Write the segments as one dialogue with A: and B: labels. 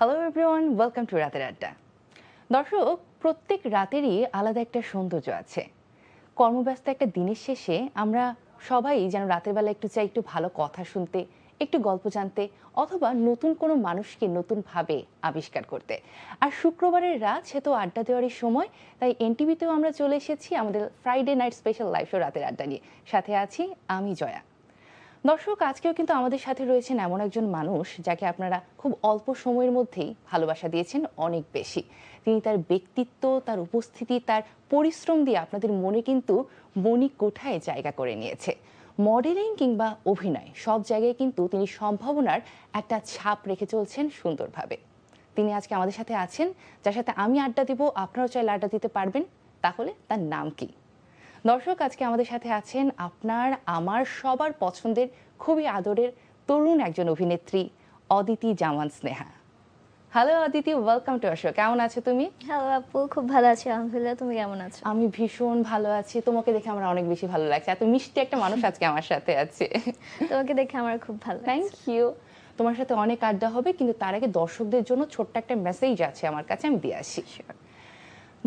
A: Hello everyone, welcome to রাতের আড্ডা। দর্শক, প্রত্যেক রাতেরই আলাদা একটা সৌন্দর্য আছে। কর্মব্যস্ত একটা দিনের শেষে আমরা সবাই যেন রাতের বেলা একটু চাই একটু ভালো কথা শুনতে, একটু গল্প জানতে, অথবা নতুন কোনো মানুষকে নতুনভাবে আবিষ্কার করতে। আর শুক্রবারের রাত সে তো আড্ডা দেওয়ারই সময়, তাই এনটিভিতেও আমরা চলে এসেছি আমাদের Friday night special live show Rater আড্ডা নিয়ে। সাথে আছি আমি জয়া। দর্শক, আজকেও কিন্তু আমাদের সাথে রয়েছেন এমন একজন মানুষ যাকে আপনারা খুব অল্প সময়ের মধ্যেই ভালোবাসা দিয়েছেন অনেক বেশি। তিনি তার ব্যক্তিত্ব, তার উপস্থিতি, তার পরিশ্রম দিয়ে আপনাদের মনে কিন্তু মনি কোঠায় জায়গা করে নিয়েছে। মডেলিং কিংবা অভিনয় সব জায়গায় কিন্তু তিনি সম্ভাবনার একটা ছাপ রেখে চলছেন সুন্দরভাবে। তিনি আজকে আমাদের সাথে আছেন, যার সাথে আমি আড্ডা দিব, আপনারাও চাইলে আড্ডা দিতে পারবেন। তাহলে তার নাম কি? দর্শক, আজকে আমাদের সাথে আছেন আপনার আমার সবার পছন্দের খুবই আদরের তরুণ একজন অভিনেত্রী Aditi Zaman Sneha. Hello Aditi, welcome to our show. কেমন আছো তুমি?
B: হ্যালো আপু, খুব ভালো আছি আলহামদুলিল্লাহ। তুমি কেমন আছো?
A: আমি ভীষণ ভালো আছি। তোমাকে দেখে আমার অনেক বেশি ভালো লাগছে। এত মিষ্টি একটা মানুষ আজকে আমার সাথে আছে।
B: তোমাকে দেখে আমার খুব ভালো
A: থ্যাংক
B: লাগছে।
A: ইউ। তোমার সাথে অনেক আড্ডা হবে, কিন্তু তার আগে দর্শকদের জন্য ছোট্ট একটা মেসেজ আছে আমার কাছে, আমি দিয়ে আসি।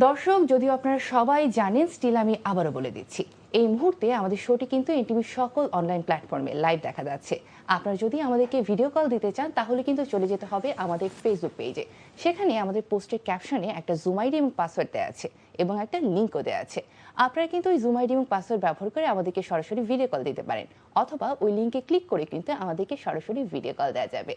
A: দর্শক, যদিও আপনারা সবাই জানেন, স্টিল আমি আবারও বলে দিচ্ছি, এই মুহূর্তে আমাদের শোটি কিন্তু এনটিভির সকল অনলাইন প্ল্যাটফর্মে লাইভ দেখা যাচ্ছে। আপনারা যদি আমাদেরকে ভিডিও কল দিতে চান তাহলে কিন্তু চলে যেতে হবে আমাদের ফেসবুক পেজে। সেখানে আমাদের পোস্টের ক্যাপশনে একটা জুম আইডি এবং পাসওয়ার্ড দেওয়া আছে এবং একটা লিঙ্কও দেওয়া আছে। আপনারা কিন্তু ওই জুম আইডি এবং পাসওয়ার্ড ব্যবহার করে আমাদেরকে সরাসরি ভিডিও কল দিতে পারেন, অথবা ওই লিঙ্কে ক্লিক করে কিন্তু আমাদেরকে সরাসরি ভিডিও কল দেওয়া যাবে।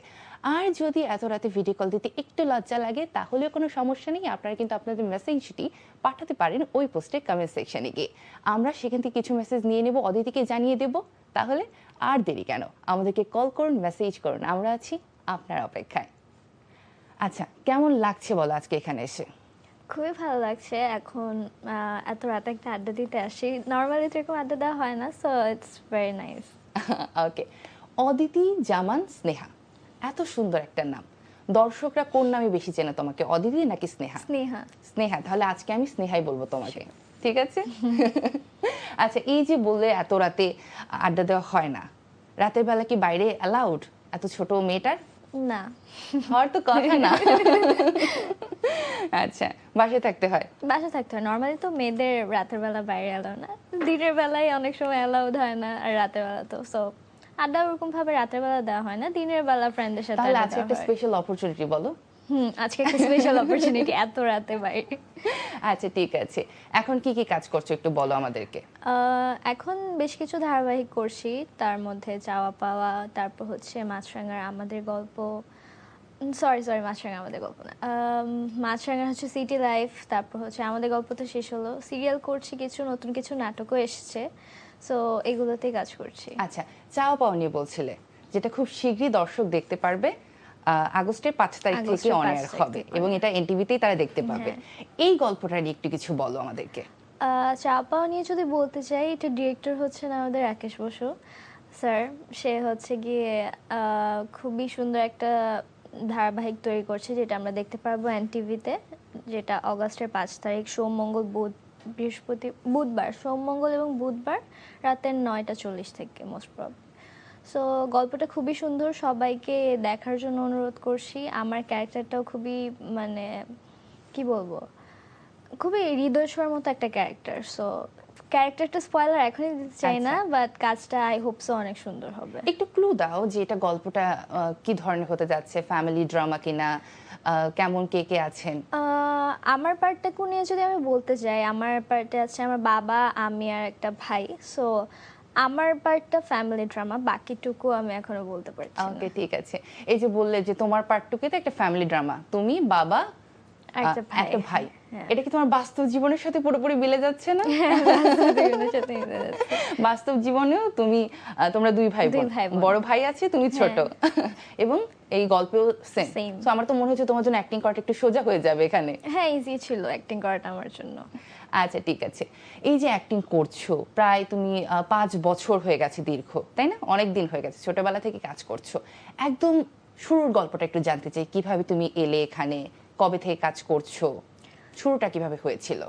A: আর যদি এত রাতে ভিডিও কল দিতে একটু লজ্জা লাগে তাহলেও কোনো সমস্যা নেই, আপনারা কিন্তু আপনাদের মেসেজটি পাঠাতে পারেন ওই পোস্টের কমেন্ট সেকশনে গিয়ে। আমরা সেখান থেকে কিছু মেসেজ নিয়ে নেব, অদিতিকে জানিয়ে দেব। তাহলে আর দেরি কেন, আমাদেরকে কল করুন, মেসেজ করুন, আমরা আছি আপনার অপেক্ষায়। আচ্ছা, কেমন লাগছে বলো আজকে এখানে এসে?
B: খুবই ভালো লাগছে। এখন এত রাতে একটা আড্ডা দিতে আসি, নর্মালি তো এরকম আড্ডা দেওয়া হয় না, সো ইটস ভেরি নাইস।
A: ওকে, অদিতি জামান স্নেহা, এত সুন্দর একটা নাম। দর্শকরা কোন নামে বেশি চেনে তোমাকে, অদিতি নাকি স্নেহা?
B: স্নেহা।
A: স্নেহা, তাহলে আজকে আমি স্নেহাই বলবো তোমাকে, ঠিক আছে? আচ্ছা, এই যে বললে এত রাতে আড্ডা দেওয়া হয় না, রাতের বেলা কি বাইরে অ্যালাউড এত ছোট মেয়েটার?
B: না,
A: হওয়ার তো কথা না। আচ্ছা, বাসায় থাকতে হয়?
B: বাসা থাকতে হয়। নর্মালি তো মেয়েদের রাতের বেলা বাইরে এলাও না, দিনের বেলায় অনেক সময় অ্যালাউড হয় না, আর রাতের বেলা তো সো আড্ডা ওরকম ভাবে রাতের বেলা দেওয়া হয় না, দিনের বেলা ফ্রেন্ডদের সাথে
A: তাহলে
B: আড্ডা
A: আজকে
B: দেওয়া
A: একটা
B: হয়।
A: স্পেশাল অপরচুনিটি বলো।
B: আজকে একটা স্পেশাল অপরচুনিটি এত রাতে বাইরে।
A: আচ্ছা, ঠিক আছে। এখন কি কি কাজ করছো একটু বলো আমাদেরকে।
B: এখন বেশ কিছু ধারাবাহিক করছি, তার মধ্যে চাওয়া পাওয়া, তারপর হচ্ছে মাছরাঙার আমাদের গল্প, সরি মাছরাঙা আমাদের গল্প না, মাছরাঙা হচ্ছে সিটি লাইফ, তারপর হচ্ছে আমাদের গল্প তো শেষ হলো। সিরিয়াল করছি কিছু, নতুন কিছু নাটকও এসেছে, সো এগুলোতেই কাজ করছি।
A: আচ্ছা, চাওয়া পাওয়া নিয়ে বলছিলে, যেটা খুব শীঘ্রই দর্শক দেখতে পারবে। আগস্টের 5 তারিখ থেকে
B: আগস্টের
A: অন
B: 5
A: এয়ার
B: তারিখ
A: হবে
B: থেকে
A: এবং এটা এনটিভিতেই তারা দেখতে পাবে। এই গল্পটা নিয়ে একটু কিছু বলো আমাদেরকে।
B: চাওয়া পাওয়া নিয়ে যদি বলতে চাই, এটা ডিরেক্টর হচ্ছেন আমাদের রাকেশ বসু স্যার। সে হচ্ছে গিয়ে খুবই সুন্দর একটা ধারাবাহিক তৈরি করছে, যেটা আমরা দেখতে পারবো এনটিভিতে, যেটা অগাস্টের 5 তারিখ সোম মঙ্গল বুধবার, সোম মঙ্গল এবং বুধবার রাতের 9টা 40 থেকে মোস্ট প্রব। সো গল্পটা খুবই সুন্দর, সবাইকে দেখার জন্য অনুরোধ করছি। আমার ক্যারেক্টারটাও খুবই মানে কি বলবো, খুবই হৃদয় ছোঁয়ার মতো একটা ক্যারেক্টার। সো ক্যারেক্টারটা স্পয়লার এখনই দিতে চাই না, বাট কাজটা আই হোপ সো অনেক সুন্দর হবে।
A: একটু ক্লু দাও যে এটা গল্পটা কি ধরনের হতে যাচ্ছে, ফ্যামিলি ড্রামা কিনা, কেমন কে কে আছেন?
B: আমার পার্টটাকে নিয়ে যদি আমি বলতে চাই, আমার পার্টে আছে আমার বাবা, আমি আর একটা ভাই। সো আমার পার্টটা ফ্যামিলি ড্রামা, বাকিটুকু আমি এখনো বলতে পারছি না।
A: ওকে, ঠিক আছে। এই যে বললে যে তোমার পার্টটুকুতে একটা ফ্যামিলি ড্রামা, তুমি বাবা
B: একটা
A: ভাই,
B: হ্যাঁ।
A: এটা কি তোমার বাস্তব জীবনের সাথে পুরোপুরি মিলে যাচ্ছে না?
B: জীবনের সাথে মিলে যাচ্ছে।
A: বাস্তব জীবনেও তোমরা দুই ভাই বোন, বড় ভাই আছে, তুমি ছোট, এবং এই গল্পেও সেম। সো আমার তো মনে হচ্ছে তোমার জন্য অ্যাক্টিং করাটা একটু সোজা হয়ে যাবে এখানে।
B: হ্যাঁ, ইজি ছিল অ্যাক্টিং করাটা আমার জন্য।
A: আচ্ছা, ঠিক আছে। এই যে অ্যাক্টিং করছো প্রায় তুমি 5 বছর হয়ে গেছে, দীর্ঘ, তাই না? অনেক দিন হয়ে গেছে, ছোটবেলা থেকে কাজ করছো। একদম শুরুর গল্পটা একটু জানতে চাই, কিভাবে তুমি এলে এখানে, কবে থেকে কাজ করছো, শুরুটা কিভাবে হয়েছিল?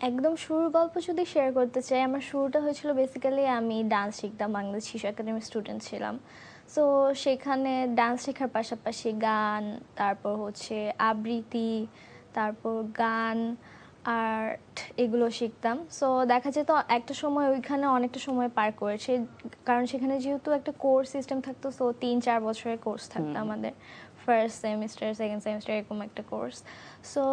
B: একদম শুরুর গল্প যদি শেয়ার করতে চাই, আমার শুরুটা হয়েছিল বেসিক্যালি আমি ডান্স শিখতাম, বাংলাদেশ শিশু একাডেমির স্টুডেন্ট ছিলাম। সো সেখানে ডান্স শেখার পাশাপাশি গান, তারপর হচ্ছে আবৃত্তি, তারপর গান, আর্ট এগুলো শিখতাম। সো দেখা যেত একটা সময় ওইখানে অনেকটা সময় পার করেছে, কারণ সেখানে যেহেতু একটা কোর্স সিস্টেম থাকতো, সো 3-4 বছরের কোর্স থাকতো আমাদের, ফার্স্ট সেমিস্টার সেকেন্ড সেমিস্টার এরকম একটা কোর্স। সো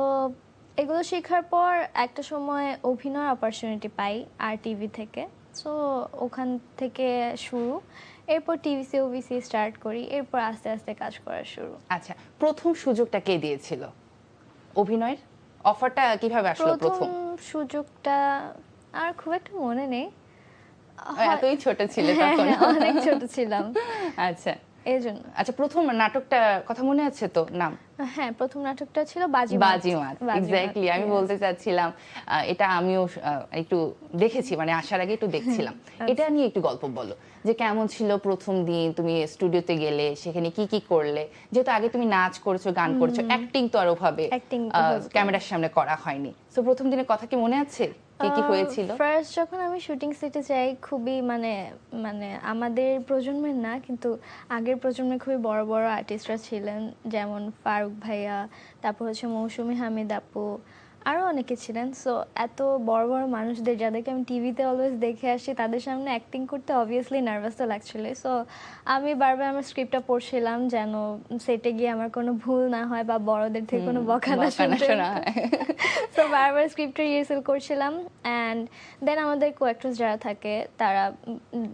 B: এগুলো শেখার পর একটা সময় অভিনয় অপরচুনিটি পাই আর টিভি থেকে। সো ওখান থেকে শুরু, এরপর টিভিসি ওবিসি স্টার্ট করি, এরপর আস্তে আস্তে কাজ করা শুরু।
A: আচ্ছা, প্রথম সুযোগটা কে দিয়েছিল অভিনয়ের? অফারটা কিভাবে আসলো প্রথম?
B: প্রথম সুযোগটা আর খুব একটা মনে নেই।
A: এতই ছোট ছিলে
B: হ্যাঁ,
A: তখন?
B: হ্যাঁ, অনেক ছোট ছিলাম
A: আচ্ছা
B: এই জন্য।
A: আচ্ছা, প্রথম নাটকটা কথা মনে আছে তো? নাম
B: হ্যাঁ, প্রথম নাটকটা ছিল বাজিমাত।
A: বাজিমাত। এক্স্যাক্টলি, আমি
B: yes.
A: বলতে চাচ্ছিলাম এটা আমিও একটু দেখেছি, মানে আসার আগে একটু দেখছিলাম। এটা নিয়ে একটু গল্প বলো, যে কেমন ছিল প্রথম দিন, তুমি স্টুডিওতে গেলে সেখানে কি কি করলে, যেহেতু আগে তুমি নাচ করেছো, গান করেছো, অ্যাক্টিং তো আর ওভাবে
B: Acting
A: ক্যামেরার সামনে করা হয়নি। সো প্রথম দিনের কথা কি মনে আছে, কি কি হয়েছিল?
B: ফার্স্ট যখন আমি শুটিং সেটে যাই, খুবই মানে মানে আমাদের প্রজন্মের না, কিন্তু আগের প্রজন্মে খুবই বড় বড় আর্টিস্টরা ছিলেন, যেমন ফারুক ভাইয়া, তারপর হচ্ছে মৌসুমী হামিদ আপু, আরও অনেকে ছিলেন। সো এত বড় বড় মানুষদের, যাদেরকে আমি টিভিতে অলওয়েজ দেখে আসি, তাদের সামনে অ্যাক্টিং করতে অবভিয়াসলি নার্ভাস তো লাগছিল। সো আমি বারবার আমার স্ক্রিপ্টটা পড়ছিলাম, যেন সেটে গিয়ে আমার কোনো ভুল না হয় বা বড়দের থেকে কোনো বকা না শুনতে
A: শোনা হয়।
B: সো বারবার স্ক্রিপ্টটা রিহার্সেল করছিলাম। অ্যান্ড দেন আমাদের কো অ্যাক্ট্রেস যারা থাকে, তারা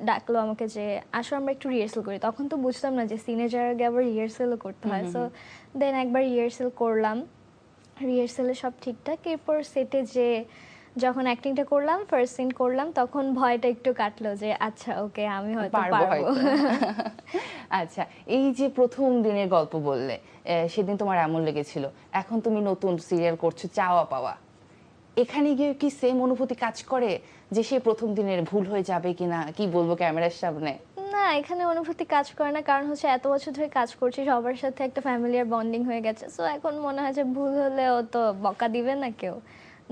B: ডাকলো আমাকে যে আসো আমরা একটু রিহার্সেল করি। তখন তো বুঝতাম না যে সিনে যাওয়ার আগে আবার রিহার্সেলও করতে হয়। সো দেন একবার রিহার্সেল করলাম, রিহার্সেলে সব ঠিকঠাক। এরপর সেটে যে যখন অ্যাক্টিংটা করলাম, ফার্স্ট সিন করলাম, তখন ভয়টা একটু কাটলো যে আচ্ছা ওকে, আমি হয়তো
A: পারবো
B: পারবো।
A: হয়তো। আচ্ছা, এই যে প্রথম দিনের গল্প বললে, সেদিন তোমার এমন লেগেছিল, এখন তুমি নতুন সিরিয়াল করছো চাওয়া পাওয়া, এখানে গিয়ে কি সেম অনুভূতি কাজ করে যে সে প্রথম দিনের ভুল হয়ে যাবে কিনা, কি বলবো ক্যামেরার সামনে?
B: না, এখানে অনুভূতি কাজ করে না, কারণ হচ্ছে এত বছর ধরে কাজ করছি, সবার সাথে একটা ফ্যামিলিয়ার বন্ডিং হয়ে গেছে। সো এখন মনে হয় যে ভুল হলেও তো বকা দিবে না কেউ,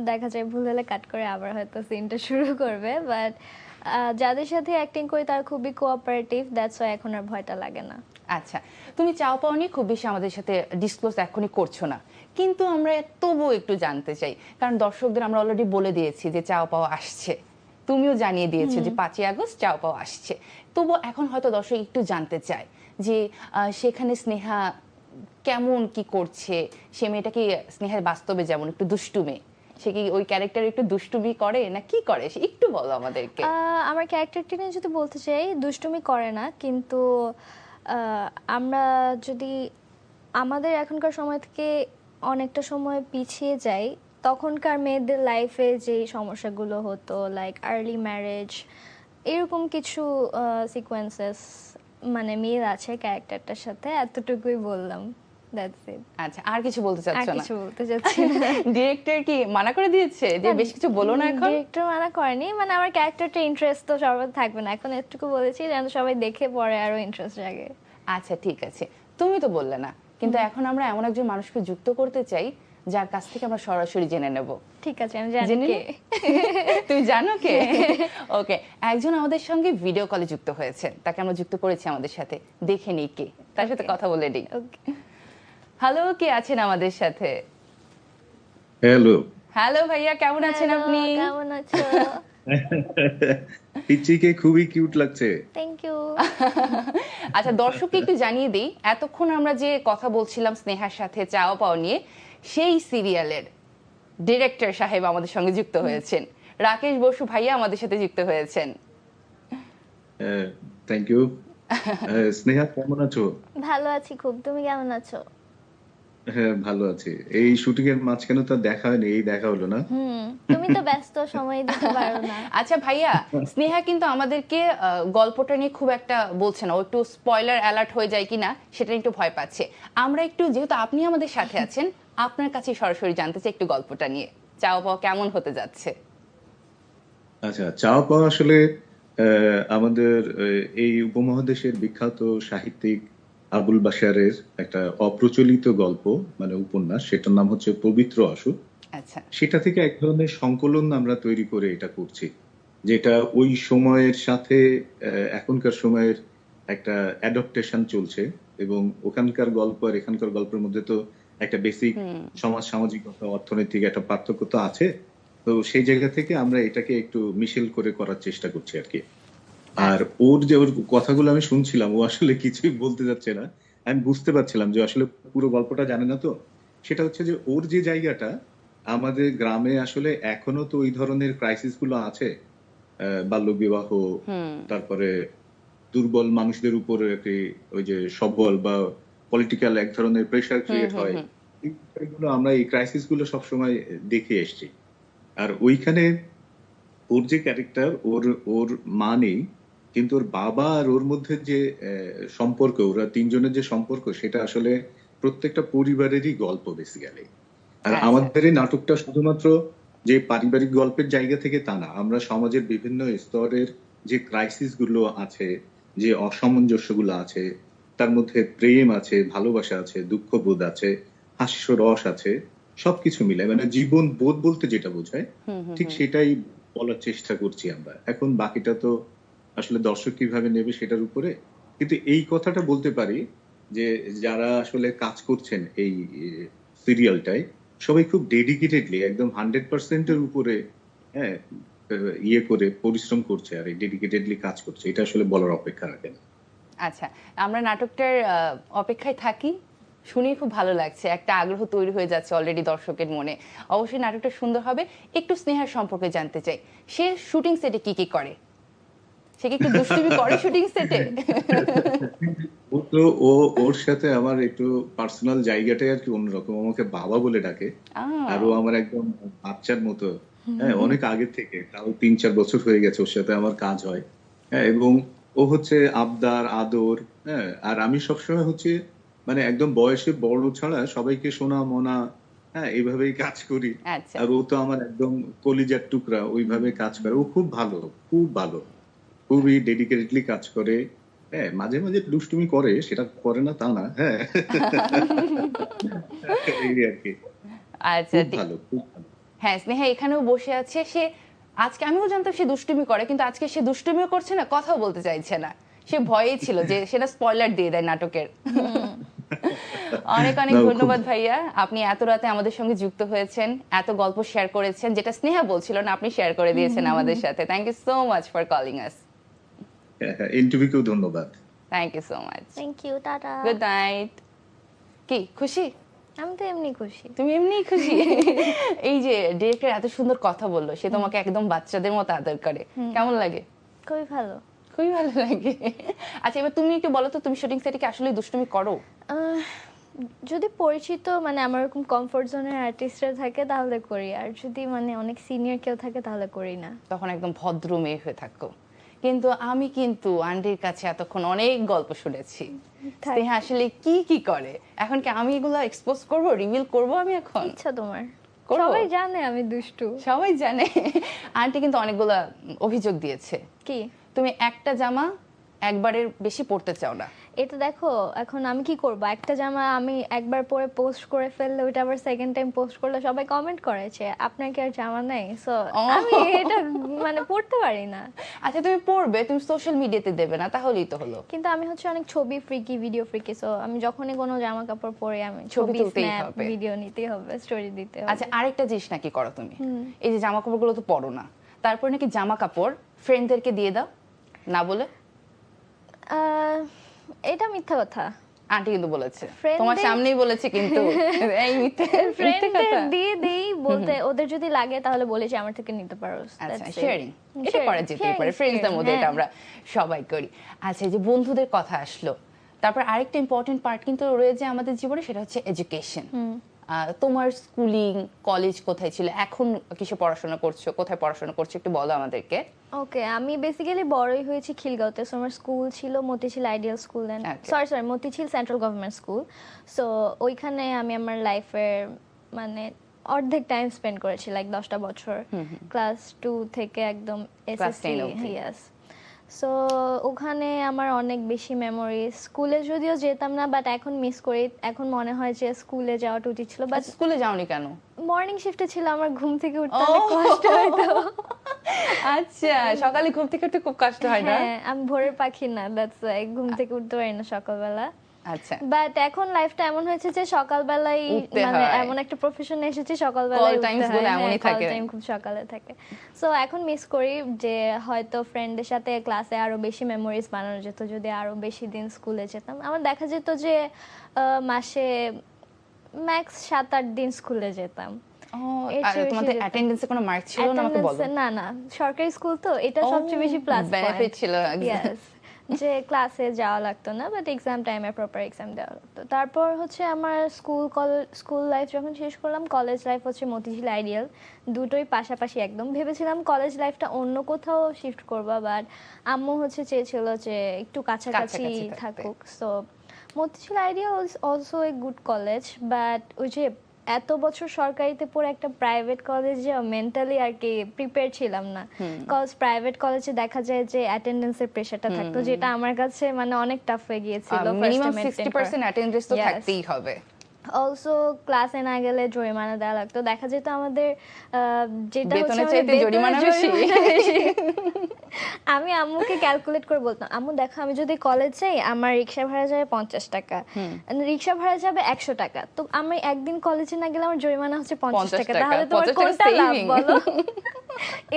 B: দেখা যায় ভুল হলে কাট করে আবার হয়তো সিনটা শুরু করবে। বাট যাদের সাথে অ্যাক্টিং করি তারা খুবই কোঅপারেটিভ, দ্যাটস ওয়াই এখন আর ভয়টা লাগে না।
A: আচ্ছা, তুমি চাও পাও নিয়ে খুব বেশি আমাদের সাথে ডিসক্লোজ এখনই করছো না, কিন্তু আমরা তবুও একটু জানতে চাই, কারণ দর্শকদের আমরা অলরেডি বলে দিয়েছি যে চাও পাওয়া আসছে, তুমিও জানিয়ে দিয়েছো যে 5ই আগস্ট চাও পাওয়া আসছে। তবুও এখন হয়তো দর্শক একটু জানতে চায় যে সেখানে স্নেহা কেমন কি করছে, সে মেয়েটা কি স্নেহার বাস্তবে যেমন একটু দুষ্টু মেয়ে, সে কি ওই ক্যারেক্টার একটু দুষ্টুমি করে না কি করে, সে একটু বলো আমাদেরকে।
B: আমার ক্যারেক্টারটি নিয়ে যদি বলতে চাই, দুষ্টুমি করে না, কিন্তু আমরা যদি আমাদের এখনকার সময় থেকে অনেকটা সময় পিছিয়ে যাই, তখনকার মেয়েদের লাইফে যে সমস্যাগুলো হতো, লাইক আর্লি ম্যারেজ, এরকম কিছু সিকোয়েন্সেস মানে মিল আছে ক্যারেক্টারটার সাথে, এতটুকুই বললাম। That's it.
A: আচ্ছা, আর কিছু বলতে
B: আর
A: চাচ্ছ না?
B: কিছু বলতে চাচ্ছি না।
A: ডিরেক্টর কি মানা করে দিয়েছে যে বেশ কিছু বলো না এখন?
B: ডিরেক্টর মানা করেনি, মানে আমার ক্যারেক্টারটা ইন্টারেস্ট তো সবার থাকবে না, এখন এতটুকু বলেছি যেন সবাই দেখে পরে আরো ইন্টারেস্ট জাগে।
A: আচ্ছা ঠিক আছে, তুমি তো বললে না, কিন্তু এখন আমরা এমন একজন মানুষকে যুক্ত করতে চাই যার কাছ থেকে আমরা সরাসরি জেনে নেব।
B: ঠিক আছে, আমি জানি
A: জেনে
B: কে।
A: তুমি জানো কে? ওকে, একজন আমাদের সঙ্গে ভিডিও কলে যুক্ত হয়েছে, তাকে আমরা যুক্ত করেছি আমাদের সাথে, দেখে নিই কে, তার সাথে কথা বলে নিই।
B: ওকে,
A: হ্যালো, কে আছেন আমাদের সাথে?
C: হ্যালো।
A: হ্যালো ভাইয়া, কেমন আছেন আপনি?
B: কেমন আছো?
C: পিচ্চিকে খুবই কিউট লাগছে।
B: Thank you.
A: আচ্ছা, দর্শককে একটু জানিয়ে দিই, এতক্ষণ আমরা যে কথা বলছিলাম স্নেহার সাথে চাওয়া পাওয়া নিয়ে, সেই সিরিয়ালের ডিরেক্টর সাহেব আমাদের সঙ্গে যুক্ত হয়েছেন, রাকেশ বসু ভাইয়া আমাদের সাথে যুক্ত হয়েছেন।
C: Thank you. স্নেহা কেমন আছো?
B: ভালো আছি খুব, তুমি কেমন আছো?
C: হ্যাঁ, ভালো আছি। এই শুটিং এর মাঝখানে তো দেখা হয়নি, এই দেখা হলো না?
B: তুমি তো ব্যস্ত, সময় দিতে পারো না।
A: আচ্ছা ভাইয়া, স্নেহা কিন্তু আমাদেরকে গল্পটা নিয়ে খুব একটা বলছে না, ও একটু স্পয়লার অ্যালার্ট হয়ে যায় কিনা সেটা একটু ভয় পাচ্ছে। আমরা একটু, যেহেতু আপনি আমাদের সাথে আছেন, আপনার কাছে সরাসরি জানতে চাই একটু গল্পটা নিয়ে, চাওয়া পাওয়া কেমন হতে যাচ্ছে?
C: আচ্ছা, চাওয়া পাওয়া আসলে আমাদের এই উপমহাদেশের বিখ্যাত সাহিত্যিক আবুল বাশারের একটা অপ্রচলিত গল্প, মানে উপন্যাস, সেটার নাম হচ্ছে পবিত্র আশু।
A: আচ্ছা,
C: সেটা থেকে এক ধরনের সংকলন আমরা তৈরি করে এটা করছি, যেটা ওই সময়ের সাথে এখনকার সময়ের একটা অ্যাডপ্টেশন চলছে, এবং ওখানকার গল্প আর এখানকার গল্পের মধ্যে তো একটা বেসিক সামাজিকতা, অর্থনৈতিক একটা পার্থক্য তো আছে। তো সেই জায়গা থেকে আমরা এটাকে একটু মিশেল করে করার চেষ্টা করছি আর কি। আর ওর কথাগুলো আমি শুনছিলাম, ও আসলে কিছুই বলতে যাচ্ছে না। আমি বুঝতে পারছিলাম যে আসলে পুরো গল্পটা জানে না তো। সেটা হচ্ছে যে ওর যে জায়গাটা, আমাদের গ্রামে আসলে এখনো তো ওই ধরনের ক্রাইসিস গুলো আছে। বাল্যবিবাহ, তারপরে দুর্বল মানুষদের উপরে একটি ওই যে সবল বা পলিটিক্যাল এক ধরনের প্রেশার ক্রিয়েট হয়। এই বিষয়গুলো আমরা, এই ক্রাইসিস গুলো সবসময় দেখে এসেছি। আর ওইখানে ওর যে ক্যারেক্টার, ওর ওর মা নেই, কিন্তু ওর বাবা আর ওর মধ্যে যে সম্পর্ক, ওরা তিনজনের যে সম্পর্ক, সেটা আসলে প্রত্যেকটা পরিবারেরই গল্প বেসিক্যালি। আর
A: আচ্ছা।
C: আমাদের এই নাটকটা শুধুমাত্র যে পারিবারিক গল্পের জায়গা থেকে তা না, আমরা সমাজের বিভিন্ন স্তরের যে ক্রাইসিস গুলো আছে, যে অসামঞ্জস্য গুলো আছে, তার মধ্যে প্রেম আছে, ভালোবাসা আছে, দুঃখবোধ আছে, হাস্যরস আছে, সবকিছু মিলে মানে জীবন বোধ বলতে যেটা বোঝায়, ঠিক সেটাই বলার চেষ্টা করছি আমরা। এখন বাকিটা তো আসলে দর্শক কিভাবে নেবে সেটার উপরে। কিন্তু এই কথাটা বলতে পারি যে যারা আসলে কাজ করছেন এই সিরিয়ালটায়, সবাই খুব ডেডিকেটেডলি, একদম 100% এর উপরে, হ্যাঁ, ইয়ে করে পরিশ্রম করছে আর এই ডেডিকেটেডলি কাজ করছে। এটা আসলে বলার অপেক্ষা রাখে না।
A: আচ্ছা, আমরা নাটকটার অপেক্ষায় থাকি। শুনে খুব ভালো লাগছে, একটা আগ্রহ তৈরি হয়ে যাচ্ছে অলরেডি দর্শকের মনে। অবশ্যই নাটকটা সুন্দর হবে। একটু স্নেহার সম্পর্কে জানতে চাই, সে শুটিং সেটে কি কি করে? সে কি একটু দুষ্টুমি করে শুটিং সেটে?
C: ও তো ও ওর সাথে আমার একটু পার্সোনাল জায়গাটাই আর কি অন্যরকম। আমাকে বাবা বলে ডাকে। আর ও আমার একদম বাচ্চার মতো। হ্যাঁ, অনেক আগে থেকে, তাও 3-4 বছর হয়ে গেছে ওর সাথে আমার কাজ হয়। হ্যাঁ, এবং ও হচ্ছে আবদার, আদর, হ্যাঁ, আর আমি সবসময় হচ্ছে মানে একদম বয়সে বড় ছাড়া সবাইকে শোনা মনা, হ্যাঁ, এইভাবেই কাজ করি।
A: আচ্ছা।
C: আর ও তো আমার একদম কলিজার টুকরা, ওইভাবে কাজ করে। ও খুব ভালো, খুব ভালো, খুবই ডেডিকেটেডলি কাজ করে। হ্যাঁ, মাঝে মাঝে দুষ্টুমি করে, সেটা করে না তা না, হ্যাঁ। এই আর কি।
A: আচ্ছা,
C: খুব ভালো, খুব ভালো।
A: হ্যাঁ, স্নেহা এখানেও বসে আছে। সে আজকে, আমিও জানতাম সে দুষ্টুমি করে, কিন্তু আজকে সে দুষ্টুমিও করছে না, কথাও বলতে চাইছে না। সে ভয়েই ছিল যে সেটা স্পয়লার দিয়ে দেয় নাটকের। অনেক অনেক
C: না, ও খুব
A: ধন্যবাদ ভাইয়া, আপনি এত রাতে আমাদের সঙ্গে যুক্ত হয়েছেন, এত গল্প শেয়ার করেছেন, যেটা স্নেহা বলছিল না আপনি শেয়ার করে দিয়েছেন আমাদের সাথে। Thank you so much for calling us.
C: ইন্টারভিউকেও ধন্যবাদ।
A: Thank you so much.
B: Thank you, tata.
A: Good night. কি খুশি?
B: আমি তো এমনি খুশি।
A: তুমি এমনি খুশি? এই যে ডিরেক্টর এত সুন্দর কথা বললো, সে তোমাকে একদম বাচ্চাদের মতো আদর করে, কেমন লাগে?
B: খুবই ভালো।
A: খুবই ভালো লাগে। আচ্ছা, এবার তুমি একটু বলো তো, তুমি শুটিং সেটে কি আসলে দুষ্টুমি করো?
B: আহ, যদি পরিচিত মানে আমার এরকম কমফোর্ট জোনের আর্টিস্টরা থাকে তাহলে করি, আর যদি মানে অনেক সিনিয়র কেউ থাকে তাহলে করি না।
A: তখন একদম ভদ্র মেয়ে হয়ে থাকো। কিন্তু আমি কিন্তু আন্টির কাছে এতক্ষণ অনেক গল্প শুনেছি।
B: থাক।
A: স্নেহা আসলে কি কি করে, এখন কি আমি এগুলো এক্সপোজ করব, রিভিল করব আমি এখন?
B: ইচ্ছা তোমার?
A: করবো?
B: সবাই জানে আমি দুষ্টু।
A: সবাই জানে। আন্টি কিন্তু অনেকগুলো অভিযোগ দিয়েছে,
B: কি?
A: তুমি একটা জামা একবারের বেশি পরতে চাও না।
B: এটা দেখো, এখন আমি কি করব, একটা জামা আমি একবার পরে পোস্ট করে ফেললে ওইটা আবার সেকেন্ড টাইম পোস্ট করলে সবাই কমেন্ট করেছে আপনার কি আর জামা নেই, সো আমি এটা মানে পড়তে পারি না।
A: আচ্ছা, তুমি পরবে, তুমি সোশ্যাল মিডিয়াতে দেবে না, তাহলেই তো হলো।
B: কিন্তু আমি হচ্ছে অনেক ছবি ফ্রিকি, ভিডিও ফ্রিকি, সো আমি যখনই কোনো জামা কাপড় পরে আমি
A: ছবি
B: ছবি,
A: তুলতেই
B: স্ন্যাপ,
A: হবে।
B: ভিডিও নিতেই হবে, স্টোরি দিতে হবে।
A: আচ্ছা, আরেকটা জিনিস নাকি করো তুমি, এই যে জামা কাপড়গুলো তো পরো না, তারপর নাকি জামা কাপড় ফ্রেন্ডদেরকে দিয়ে দাও না বলে।
B: এটা মিথ্যা কথা।
A: আন্টি কিন্তু বলেছে,
B: Friend
A: তোমার
B: দের-
A: সামনেই বলেছে কিন্তু। এই মিথ্যে মিথ্যে
B: ফ্রেন্ডদের
A: কথা।
B: দিয়ে দেই, বলতে ওদের যদি লাগে তাহলে বলেছি আমার থেকে নিতে পারো।
A: আচ্ছা, শেয়ারিং এটা করা যেতেই পারে, ফ্রেন্ডসদের মধ্যে
B: হ্যাঁ।
A: এটা আমরা সবাই করি। আচ্ছা, এই যে বন্ধুদের কথা আসলো, তারপর আরেকটা ইম্পর্টেন্ট পার্ট কিন্তু রয়েছে আমাদের জীবনে, সেটা হচ্ছে এডুকেশন। তোমার স্কুলিং, কলেজ কোথায় ছিল, এখন কিসে পড়াশোনা করছো, কোথায় পড়াশোনা করছো, একটু বলো আমাদেরকে।
B: ওকে, আমি বেসিক্যালি বড়ই হয়েছি খিলগাঁওতে। সো আমার স্কুল ছিল Motijheel ideal school and
A: Okay.
B: Sorry Motijheel central government school. So ওইখানে আমি আমার লাইফের মানে অর্ধেক টাইম স্পেন্ড করেছি, লাইক 10টা বছর, ক্লাস 2 থেকে একদম এসএসসি।
A: 10 অবধি।
B: ইয়েস। সো ওখানে আমার অনেক বেশি মেমোরি। স্কুলে যদিও যেতাম না, বাট এখন মিস করি। এখন মনে হয় যে স্কুলে যাওয়াটা উচিত ছিল, বাট
A: স্কুলে যাওনি কেন?
B: মর্নিং শিফটে ছিল, আমার ঘুম থেকে উঠতে অনেক কষ্ট হতো।
A: আচ্ছা, সকালে ঘুম থেকে উঠতে খুব কষ্ট হয় না?
B: হ্যাঁ, আমি ভোরের পাখি না, দ্যাটস ওয়াই ঘুম থেকে উঠতে পারি না সকালবেলা।
A: আচ্ছা,
B: বাট এখন লাইফটা এমন হয়েছে যে সকালবেলাই
A: উঠতে
B: মানে
A: হয়।
B: এমন একটা প্রফেশনে এসেছি, সকালবেলাই
A: Call
B: উঠতে
A: times
B: হয়।
A: গুলো এমনই
B: কল
A: থাকে।
B: টাইম খুব সকালে থাকে। সো এখন মিস করি যে হয়তো ফ্রেন্ডদের সাথে ক্লাসে আরো বেশি মেমোরিজ বানানো যেত যদি আরো বেশি দিন স্কুলে যেতাম। আমার দেখা যেত যে মাসে ম্যাক্স 7-8 দিন স্কুলে যেতাম।
A: ও,
B: এর
A: আর
B: চেয়ে বেশি
A: তোমাদের
B: যেতাম।
A: অ্যাটেন্ডেন্সে কোনো মার্ক ছিল না, আমাকে বলো।
B: না না, সরকারি স্কুল তো, এটা সবচেয়ে বেশি প্লাস
A: বেনিফিট ছিল।
B: ইয়েস, যে ক্লাসে যাওয়া লাগতো না, বাট এক্সাম টাইমে প্রপার এক্সাম দেওয়া লাগতো। তারপর হচ্ছে আমার স্কুল লাইফ যখন শেষ করলাম, কলেজ লাইফ হচ্ছে মতিঝিল আইডিয়াল, দুটোই পাশাপাশি একদম। ভেবেছিলাম কলেজ লাইফটা অন্য কোথাও শিফট করবা, বাট আম্মু হচ্ছে চেয়েছিল যে একটু কাছাকাছি
A: কাছাকাছি থাকতে।
B: থাকুক। So Motijheel ideal also a good college, but ওই যে এত বছর সরকারিতে পড়ে একটা প্রাইভেট কলেজে মেন্টালি আর কি প্রিপেয়ার ছিলাম না। কজ প্রাইভেট কলেজে দেখা যায় যে অ্যাটেন্ডেন্সের প্রেশারটা থাকতো, যেটা আমার কাছে মানে অনেক টাফ হয়ে গিয়েছিল।
A: মিনিমাম 60% অ্যাটেন্ডেন্স তো থাকতেই হবে।
B: অলসো ক্লাসে না গেলে জরিমানা দেওয়া লাগতো। দেখা যেত আমাদের যেটা হচ্ছে
A: বেতনের
B: আমাদের
A: চাইতে
B: বেতনের
A: জরিমানা বেশি।
B: বেশি। আমি আম্মুকে ক্যালকুলেট করে বলতাম, আম্মু দেখো আমি যদি কলেজ যাই আমার রিক্সা ভাড়া যাবে 50 টাকা, রিক্সা ভাড়া যাবে 100 টাকা, তো আমি একদিন কলেজে না গেলে আমার জরিমানা হচ্ছে 50 টাকা, তাহলে তোমার
A: 50 টাকা
B: কোনটা লাভ
A: saving।
B: বলো?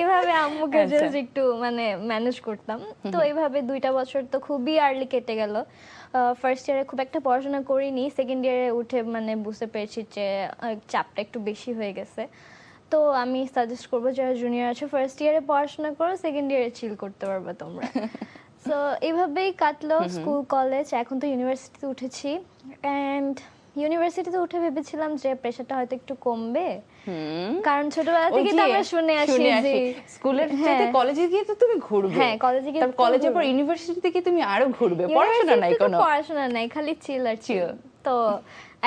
B: এভাবে আম্মুকে
A: আচ্ছা।
B: জাস্ট একটু মানে ম্যানেজ করতাম। তো এইভাবে 2টা বছর তো খুবই আর্লি কেটে গেল। ফার্স্ট ইয়ারে খুব একটা পড়াশোনা করিনি, সেকেন্ড ইয়ারে উঠে মানে বুঝতে পেরেছি যে চাপটা একটু বেশি হয়ে গেছে। তো আমি সাজেস্ট করবো যারা জুনিয়র আছে, ফার্স্ট ইয়ারে পড়াশোনা করো, সেকেন্ড ইয়ারে চিল করতে পারবে তোমরা। সো এইভাবেই কাটলো স্কুল কলেজ। এখন তো ইউনিভার্সিটিতে উঠেছি, অ্যান্ড ইউনিভার্সিটিতে উঠে ভেবেছিলাম যে প্রেশারটা হয়তো একটু কমবে, কারণ ছোটবেলা থেকে তো আমরা শুনে আসি যে
A: স্কুলের চাইতে কলেজে গিয়ে তো তুমি ঘুরবে।
B: হ্যাঁ, কলেজে গিয়ে
A: তারপর কলেজের পর ইউনিভার্সিটিতে গিয়ে তুমি আরো ঘুরবে, পড়াশোনা নাই
B: ইউনিভার্সিটিতে তো
A: কোনো।
B: পড়াশোনা নাই, খালি চিল আর চিল। তো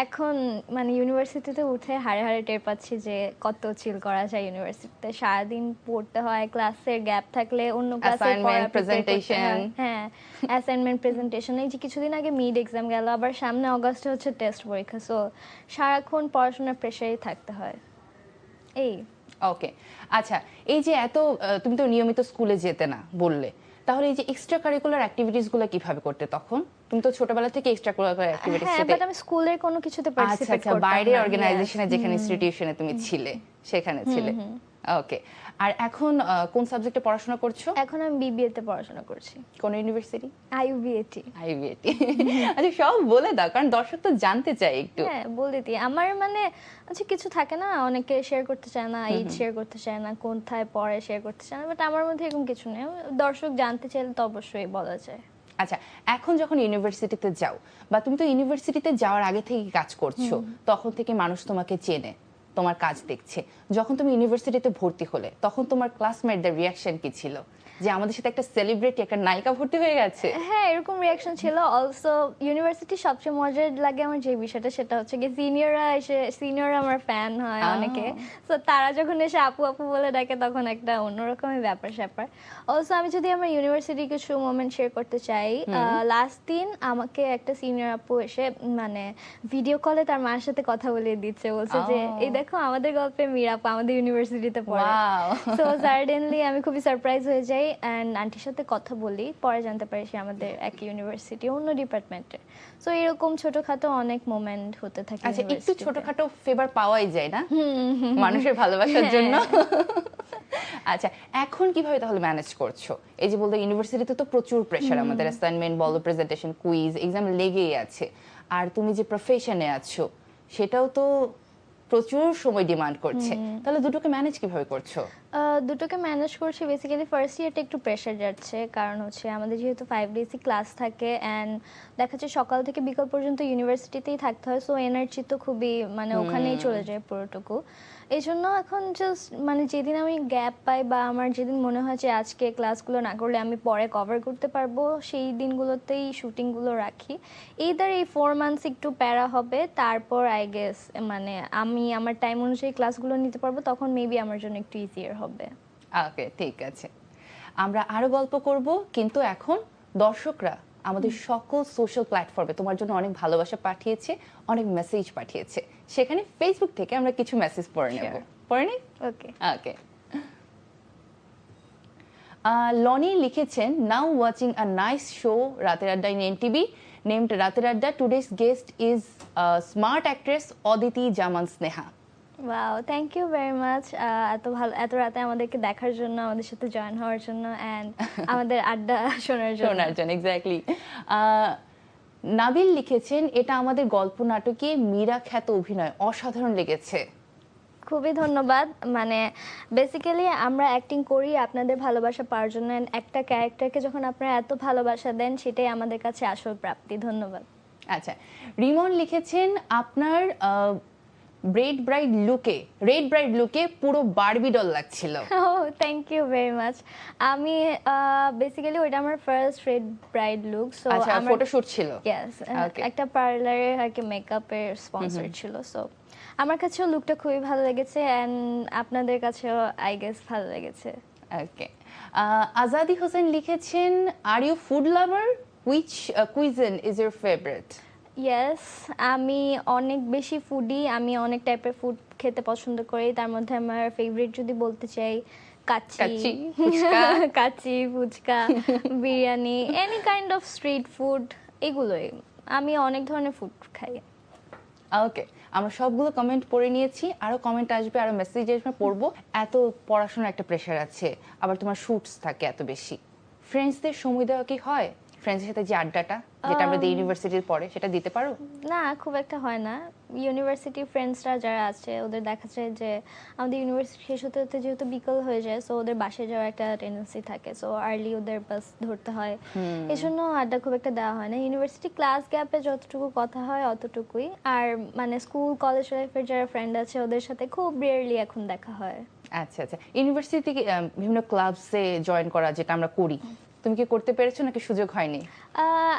B: এখন মানে ইউনিভার্সিটিতে উঠে হাড়ে হাড়ে টের পাচ্ছি যে কত চিল করা যায় ইউনিভার্সিটিতে। সারাদিন পড়তে হয়, ক্লাসের গ্যাপ থাকলে অন্য ক্লাসে
A: Assignment, presentation।
B: হ্যাঁ, অ্যাসাইনমেন্ট, প্রেজেন্টেশন। এই যে কিছুদিন আগে মিড এক্সাম গেল, আবার সামনে অগাস্টে হচ্ছে টেস্ট পরীক্ষা। সো সারাক্ষণ পড়াশোনার প্রেশারেই থাকতে হয়। এই
A: ওকে, আচ্ছা, এই যে এত তুমি তো নিয়মিত স্কুলে যেতে না বললে, তাহলে এই যে এক্সট্রা কারিকুলার অ্যাক্টিভিটিস গুলো কিভাবে করতে তখন? তুমি তো ছোটবেলা থেকে এক্সট্রা কারিকুলার অ্যাক্টিভিটিস
B: হ্যাঁ, বাট আমি স্কুলের কোনো কিছুতে
A: আচ্ছা
B: পার্টিসিপেট
A: আচ্ছা,
B: করতাম
A: বাইরে
B: না।
A: অর্গানাইজেশনে
B: Yes.
A: যেখানে ইনস্টিটিউশনে তুমি ছিলে সেখানে ছিলে। ওকে, আর এখন কোন সাবজেক্টে পড়াশোনা করছো?
B: এখন আমি বিবিএ তে পড়াশোনা করছি,
A: কোন ইউনিভার্সিটি?
B: আইইউবিএটি।
A: আইবিএটি। আচ্ছা, সব বলে দাও, কারণ দর্শক তো জানতে চায় একটু।
B: হ্যাঁ, বলে দিই। আমার মানে আচ্ছা কিছু থাকে না, অনেকে শেয়ার করতে চায় না, এই শেয়ার করতে চায় না, কোথায় পড়ে শেয়ার করতে চায় না, বাট আমার মধ্যে এরকম কিছু নেই। দর্শক জানতে চাইলে তো অবশ্যই বলা যায়।
A: আচ্ছা, এখন যখন ইউনিভার্সিটিতে যাও, বা তুমি তো ইউনিভার্সিটিতে যাওয়ার আগে থেকে কাজ করছো, তখন থেকে মানুষ তোমাকে চেনে, তোমার কাজ দেখছে। যখন তুমি ইউনিভার্সিটিতে ভর্তি হলে, তখন তোমার ক্লাসমেটদের রিয়াকশন কি ছিল যে আমাদের সাথে একটা সেলিব্রিটি, একটা নায়িকা ভর্তি হয়ে গেছে?
B: হ্যাঁ, এরকম রিয়াকশন ছিল। অলসো ইউনিভার্সিটি সবচেয়ে মজার লাগে আমার যে বিষয়টা, সেটা হচ্ছে কি সিনিয়ররা আমার ফ্যান হয় অনেকে। তো তারা যখন এসে আপু আপু বলে ডাকে, তখন একটা অন্যরকমের ব্যাপার স্যাপার। অলসো আমি যদি আমার ইউনিভার্সিটি কিছু মোমেন্ট শেয়ার করতে চাই, লাস্ট দিন আমাকে একটা সিনিয়র আপু এসে মানে ভিডিও কলে তার মার সাথে কথা বলিয়ে দিচ্ছে, বলছে যে এই দেখো আমাদের গল্পে মীরা আপু আমাদের ইউনিভার্সিটিতে পড়ে।
A: Wow!
B: সো সাডেনলি আমি খুবই সারপ্রাইজ হয়ে যাই, অ্যান্ড আন্টির সাথে কথা বলি, পরে জানতে পারি সে আমাদের এক ইউনিভার্সিটি, অন্য ডিপার্টমেন্টে। সো এরকম ছোটখাটো অনেক মোমেন্ট হতে থাকে।
A: আচ্ছা, একটু
B: university তে।
A: ছোটখাটো ফেভার পাওয়াই যায় না মানুষের ভালোবাসার জন্য? আচ্ছা, এখন কিভাবে তাহলে ম্যানেজ করছো? এই যে বলতে ইউনিভার্সিটিতে তো প্রচুর প্রেশার, আমাদের অ্যাসাইনমেন্ট বলো, প্রেজেন্টেশন, কুইজ, এক্সাম লেগেই আছে। আর তুমি যে প্রফেশনে আছো সেটাও তো প্রচুর সময় ডিমান্ড করছে, তাহলে দুটোকে ম্যানেজ কিভাবে করছো?
B: দুটোকে ম্যানেজ করছি। বেসিক্যালি ফার্স্ট ইয়ারটা একটু প্রেশার যাচ্ছে, কারণ হচ্ছে আমাদের যেহেতু 5 ডেজই ক্লাস থাকে, অ্যান্ড দেখা যাচ্ছে সকাল থেকে বিকাল পর্যন্ত ইউনিভার্সিটিতেই থাকতে হয়। সো এনার্জি তো খুবই মানে ওখানেই চলে যায় পুরোটুকু। এই জন্য এখন জাস্ট মানে যেদিন আমি গ্যাপ পাই, বা আমার যেদিন মনে হয় যে আজকে ক্লাসগুলো না করলে আমি পরে কভার করতে পারবো, সেই দিনগুলোতেই শুটিংগুলো রাখি। এইদার এই 4 মান্থস একটু প্যারা হবে, তারপর আই গেস মানে আমি আমার টাইম অনুযায়ী ক্লাসগুলো নিতে পারবো, তখন মেবি আমার জন্য একটু ইজিয়ার হবে।
A: ওকে, ঠিক আছে। আমরা আরো গল্প করব, কিন্তু এখন দর্শকরা আমাদের সকল সোশ্যাল প্ল্যাটফর্মে তোমার জন্য অনেক ভালোবাসা পাঠিয়েছে, অনেক মেসেজ পাঠিয়েছে। সেখানে ফেসবুক থেকে আমরা কিছু মেসেজ পড়ে নেব। পড়ে নি?
B: ওকে।
A: ওকে। লনি লিখেছেন, now watching a nice show Rater Adda in NTV named Rater Adda. Today's guest is smart actress Aditi Zaman Sneha.
B: Wow, thank you very much এত ভালো, এত রাতে আমাদেরকে দেখার জন্য, আমাদের সাথে জয়েন হওয়ার জন্য, অ্যান্ড আমাদের আড্ডা শোনার জন্য।
A: এক্স্যাক্টলি। নাবিল লিখেছেন, এটা আমাদের গল্প নাটকে মীরা খ্যাত অভিনয় অসাধারণ লেগেছে।
B: খুবই ধন্যবাদ। মানে বেসিক্যালি আমরা অ্যাক্টিং করি আপনাদের ভালোবাসা পাওয়ার জন্য, and একটা ক্যারেক্টারকে যখন আপনারা এত ভালোবাসা দেন সেটাই আমাদের কাছে আসল প্রাপ্তি। ধন্যবাদ।
A: আচ্ছা, রিমন লিখেছেন, আপনার রেড ব্রাইড লুকে পুরো বারবি ডল লাগছিল।
B: Thank you very much. আমি বেসিক্যালি ওইটা আমার first red bride look. So
A: আচ্ছা,
B: আমার
A: ফটোশুট ছিল।
B: Yes,
A: Okay.
B: একটা পার্লারে আর কি মেকআপের স্পন্সর ছিল। সো আমার কাছেও লুকটা খুবই ভালো লেগেছে, অ্যান্ড আপনাদের কাছেও আই গেস ভালো লেগেছে।
A: ওকে। আজাদি হোসেন লিখেছেন, are you food lover? Which cuisine is your favourite?
B: Yes, আমি অনেক বেশি ফুডি। আমি অনেক টাইপের ফুড খেতে পছন্দ করি। তার মধ্যে আমার ফেভারিট যদি বলতে চাই,
A: kacchi,
B: kacchi, fuchka, biryani, any kind of street food, এগুলোই। আমি অনেক ধরনের ফুড খাই।
A: ওকে, আমরা সবগুলো কমেন্ট পড়ে নিয়েছি, আরো কমেন্ট আসবে, আরো মেসেজ আসবে, পড়বো। এত পড়াশোনার একটা প্রেশার আছে, আবার তোমার শুটস থাকে এত বেশি। ফ্রেন্ডসদের সময় দেওয়া কি হয়? ফ্রেন্ডসের সাথে যে আড্ডাটা যেটা আমরা ইউনিভার্সিটির পরে, সেটা দিতে পারো?
B: না, খুব একটা হয় না। ইউনিভার্সিটি ফ্রেন্ডসরা যারা আছে ওদের দেখা যায় যে আমাদের ইউনিভার্সিটি শেষ হতে হতে যেহেতু বিকেল হয়ে যায়, সো ওদের বাসায় যাওয়ার একটা টেন্ডেন্সি থাকে। সো আর্লি ওদের বাস ধরতে হয়, এই জন্য আড্ডা খুব একটা দেওয়া হয় না। ইউনিভার্সিটি ক্লাস গ্যাপে যতটুকু কথা হয় অতটুকুই। আর মানে স্কুল কলেজ লাইফের যারা ফ্রেন্ড আছে ওদের সাথে খুব রেয়ারলি এখন দেখা হয়।
A: আচ্ছা আচ্ছা, ইউনিভার্সিটি থেকে বিভিন্ন ক্লাবসে জয়েন করা, যেটা আমরা করি, তুমি কি করতে পেরেছো নাকি সুযোগ হয়নি?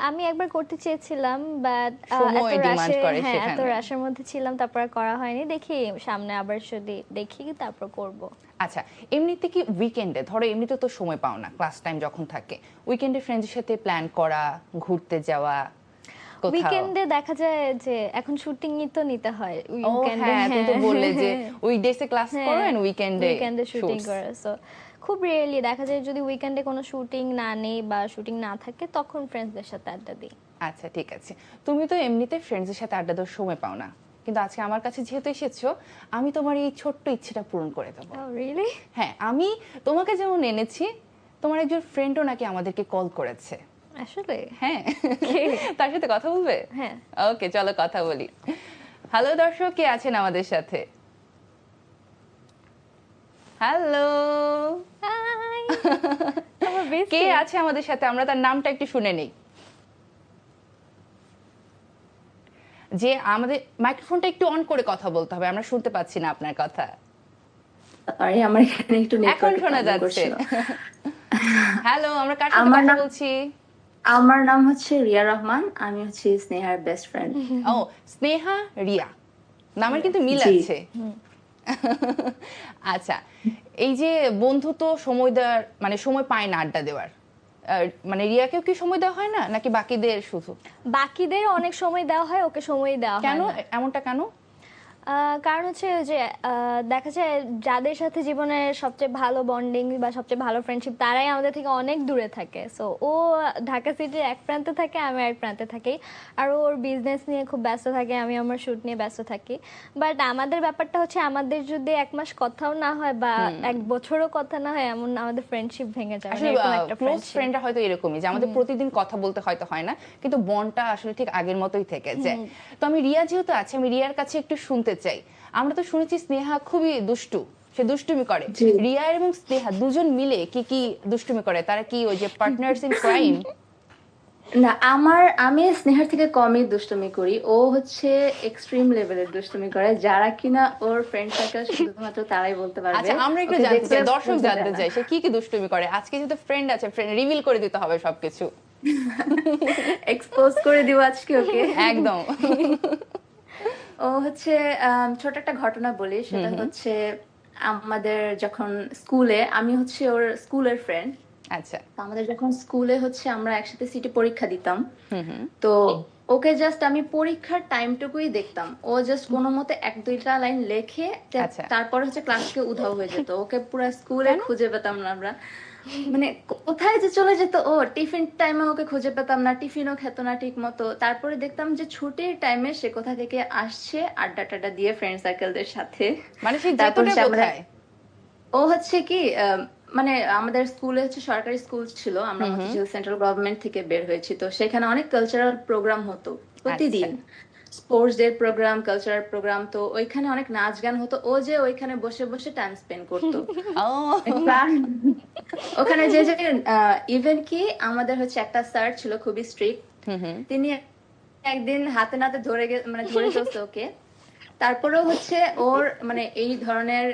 B: আমি একবার করতে চেয়েছিলাম, বাট
A: সময় ডিমান্ড করে
B: এত
A: সেখানে।
B: রাশের মধ্যে ছিলাম, তারপর আর করা হয়নি। দেখি সামনে আবার যদি দেখি তারপর করব।
A: আচ্ছা, এমনিতে কি উইকেন্ডে, ধরো এমনিতে তো সময় পাও না ক্লাস টাইম যখন থাকে, উইকেন্ডে ফ্রেন্ডসদের সাথে প্ল্যান করা, ঘুরতে যাওয়া কোথাও?
B: উইকেন্ডে দেখা যায় যে এখন শুটিংই তো নিতে হয়
A: ও
B: উইকেন্ডে।
A: হ্যাঁ, তুমি তো বললে যে উইকডেসে ক্লাস করো এন্ড উইকেন্ডে
B: শুটিং করে। সো খুব রিয়েলি দেখা যায় যদি উইকেন্ডে কোনো শুটিং না নেই বা শুটিং না থাকে তখন ফ্রেন্ডসদের সাথে আড্ডা দিই।
A: আচ্ছা ঠিক আছে, তুমি তো এমনিতে ফ্রেন্ডসদের সাথে আড্ডা দেওয়ার সময় পাও না, কিন্তু আজকে আমার কাছে যেহেতু এসেছো, আমি তোমার এই ছোট্ট ইচ্ছেটা পূরণ করে দেবো।
B: রিয়েলি?
A: হ্যাঁ, আমি তোমাকে যেমন এনেছি, তোমার একজন ফ্রেন্ডও নাকি আমাদেরকে কল করেছে।
B: আসলে?
A: হ্যাঁ, তার সাথে কথা বলবে?
B: হ্যাঁ।
A: ওকে, চলো কথা বলি। হ্যালো দর্শক, কে আছেন আমাদের সাথে? হ্যালো,
B: হাই, আমার বেস্ট
A: কে আছে আমাদের সাথে? আমরা তার নামটা একটু শুনে নেই। যে আমাদের মাইক্রোফোনটা একটু অন করে কথা বলতে হবে, আমরা শুনতে পাচ্ছি না আপনার কথা।
D: সরি, আমার এখানে একটু
A: এখন
D: নেটওয়ার্ক
A: শোনা
D: প্রবলেম
A: যাচ্ছে।
D: করছিল।
A: হ্যালো, আমরা কার সাথে
D: আমার
A: কথা
D: নাম-
A: বলছি?
D: আমার নাম হচ্ছে রিয়া রহমান, আমি হচ্ছে স্নেহার বেস্ট ফ্রেন্ড।
A: ও, স্নেহা রিয়া, নামের কিন্তু মিল
D: জি।
A: আছে। আচ্ছা, এই যে বন্ধুত্ব সময় দেওয়ার, মানে সময় পায় না আড্ডা দেওয়ার, মানে রিয়াকেও কি সময় দেওয়া হয় না, নাকি বাকিদের শুধু?
B: বাকিদের অনেক সময় দেওয়া হয়, ওকে সময় দেওয়া হয়
A: কেন
B: না।
A: এমনটা কেন?
B: কারণ হচ্ছে যে দেখা যায় যাদের সাথে জীবনের সবচেয়ে ভালো বন্ডিং বা সবচেয়ে ভালো ফ্রেন্ডশিপ তারাই আমাদের থেকে অনেক দূরে থাকে। সো ও ঢাকা সিটির এক প্রান্তে থাকে, আমি এক প্রান্তে থাকি। আর ওর বিজনেস নিয়ে খুব ব্যস্ত থাকে, আমি আমার শুট নিয়ে ব্যস্ত থাকি। বাট আমাদের ব্যাপারটা হচ্ছে আমাদের যদি এক মাস কথাও না হয় বা এক বছরও কথা না হয়, এমন আমাদের ফ্রেন্ডশিপ ভেঙে যায়।
A: আসলে ক্লোজ ফ্রেন্ডরা হয়তো এরকমই, যে আমাদের প্রতিদিন কথা বলতে হয়তো হয় না, কিন্তু বন্ডটা আসলে ঠিক আগের মতোই থেকে যায়। তো আমি রিয়া যেহেতু আছে, আমি রিয়ার কাছে একটু শুনতে চাই। আমরা তো শুনেছি স্নেহা খুবই দুষ্টু, সে দুষ্টুমি করে।
D: জি।
A: রিয়া এবং স্নেহা দুজন মিলে কি কি দুষ্টুমি করে? তারা কি ওই যে পার্টনার্স ইন ক্রাইম?
D: না, আমি স্নেহার থেকে কমই দুষ্টুমি করি। ও হচ্ছে এক্সট্রিম লেভেলের দুষ্টুমি করে, যারা কিনা ওর ফ্রেন্ড সার্কেল শুধুমাত্র তারাই বলতে পারবে।
A: আচ্ছা, আমরা একটু
D: ওকে
A: জানতে চাই,
D: দেখলে
A: দর্শক
D: বুঝতে
A: জানতে
D: চায় না।
A: চাই সে কি কি দুষ্টুমি করে। আজকে যেহেতু ফ্রেন্ড আছে, ফ্রেন্ড রিভিল করে দিতে হবে সবকিছু।
D: এক্সপোজ করে দিব আজকে ওকে।
A: একদম।
D: ও হচ্ছে ছোট একটা ঘটনা বলি, সেটা হচ্ছে আমাদের যখন স্কুলে, আমি হচ্ছে ওর স্কুলের ফ্রেন্ড।
A: আচ্ছা।
D: তো আমাদের যখন স্কুলে হচ্ছে আমরা একসাথে সিটি পরীক্ষা দিতাম, তো ওকে জাস্ট আমি পরীক্ষার টাইমটুকুই দেখতাম। ও জাস্ট কোনো মতে 1-2টা লাইন লেখে
A: আচ্ছা।
D: তারপর হচ্ছে ক্লাস থেকে উধাও হয়ে যেত। ওকে পুরো স্কুলে
A: কেন?
D: খুঁজে পেতাম না আমরা। মানে কোথায় যে চলে যেত ও, টিফিন টাইমে ওকে খুঁজে পেতাম না, টিফিনও খেত না ঠিক মতো। তারপরে দেখতাম যে ছুটির টাইমে সে কোথা থেকে আসছে আড্ডা টাড্ডা দিয়ে ফ্রেন্ড সার্কেলদের সাথে।
A: মানে সে
D: তারপর
A: যেতটা
D: হচ্ছে আমরা,
A: কোথায়?
D: ও হচ্ছে কি মানে আমাদের স্কুলে হচ্ছে সরকারি স্কুল ছিল, আমরা মতিঝিল সেন্ট্রাল গভর্নমেন্ট থেকে বের হয়েছি, তো সেখানে অনেক কালচারাল প্রোগ্রাম হতো প্রতিদিন, sports day program, cultural program. তো ওইখানে অনেক নাচ গান হতো। ও যে ওইখানে বসে বসে টাইম স্পেন্ড করতো।
A: ও
D: ওখানে যে যে ইভেন কি আমাদের হচ্ছে একটা স্যার ছিল খুবই স্ট্রিক্ট, তিনি একদিন হাতে নাতে মানে ধরে ফেলছে ওকে। তারপরেও হচ্ছে ওর মানে এই ধরনের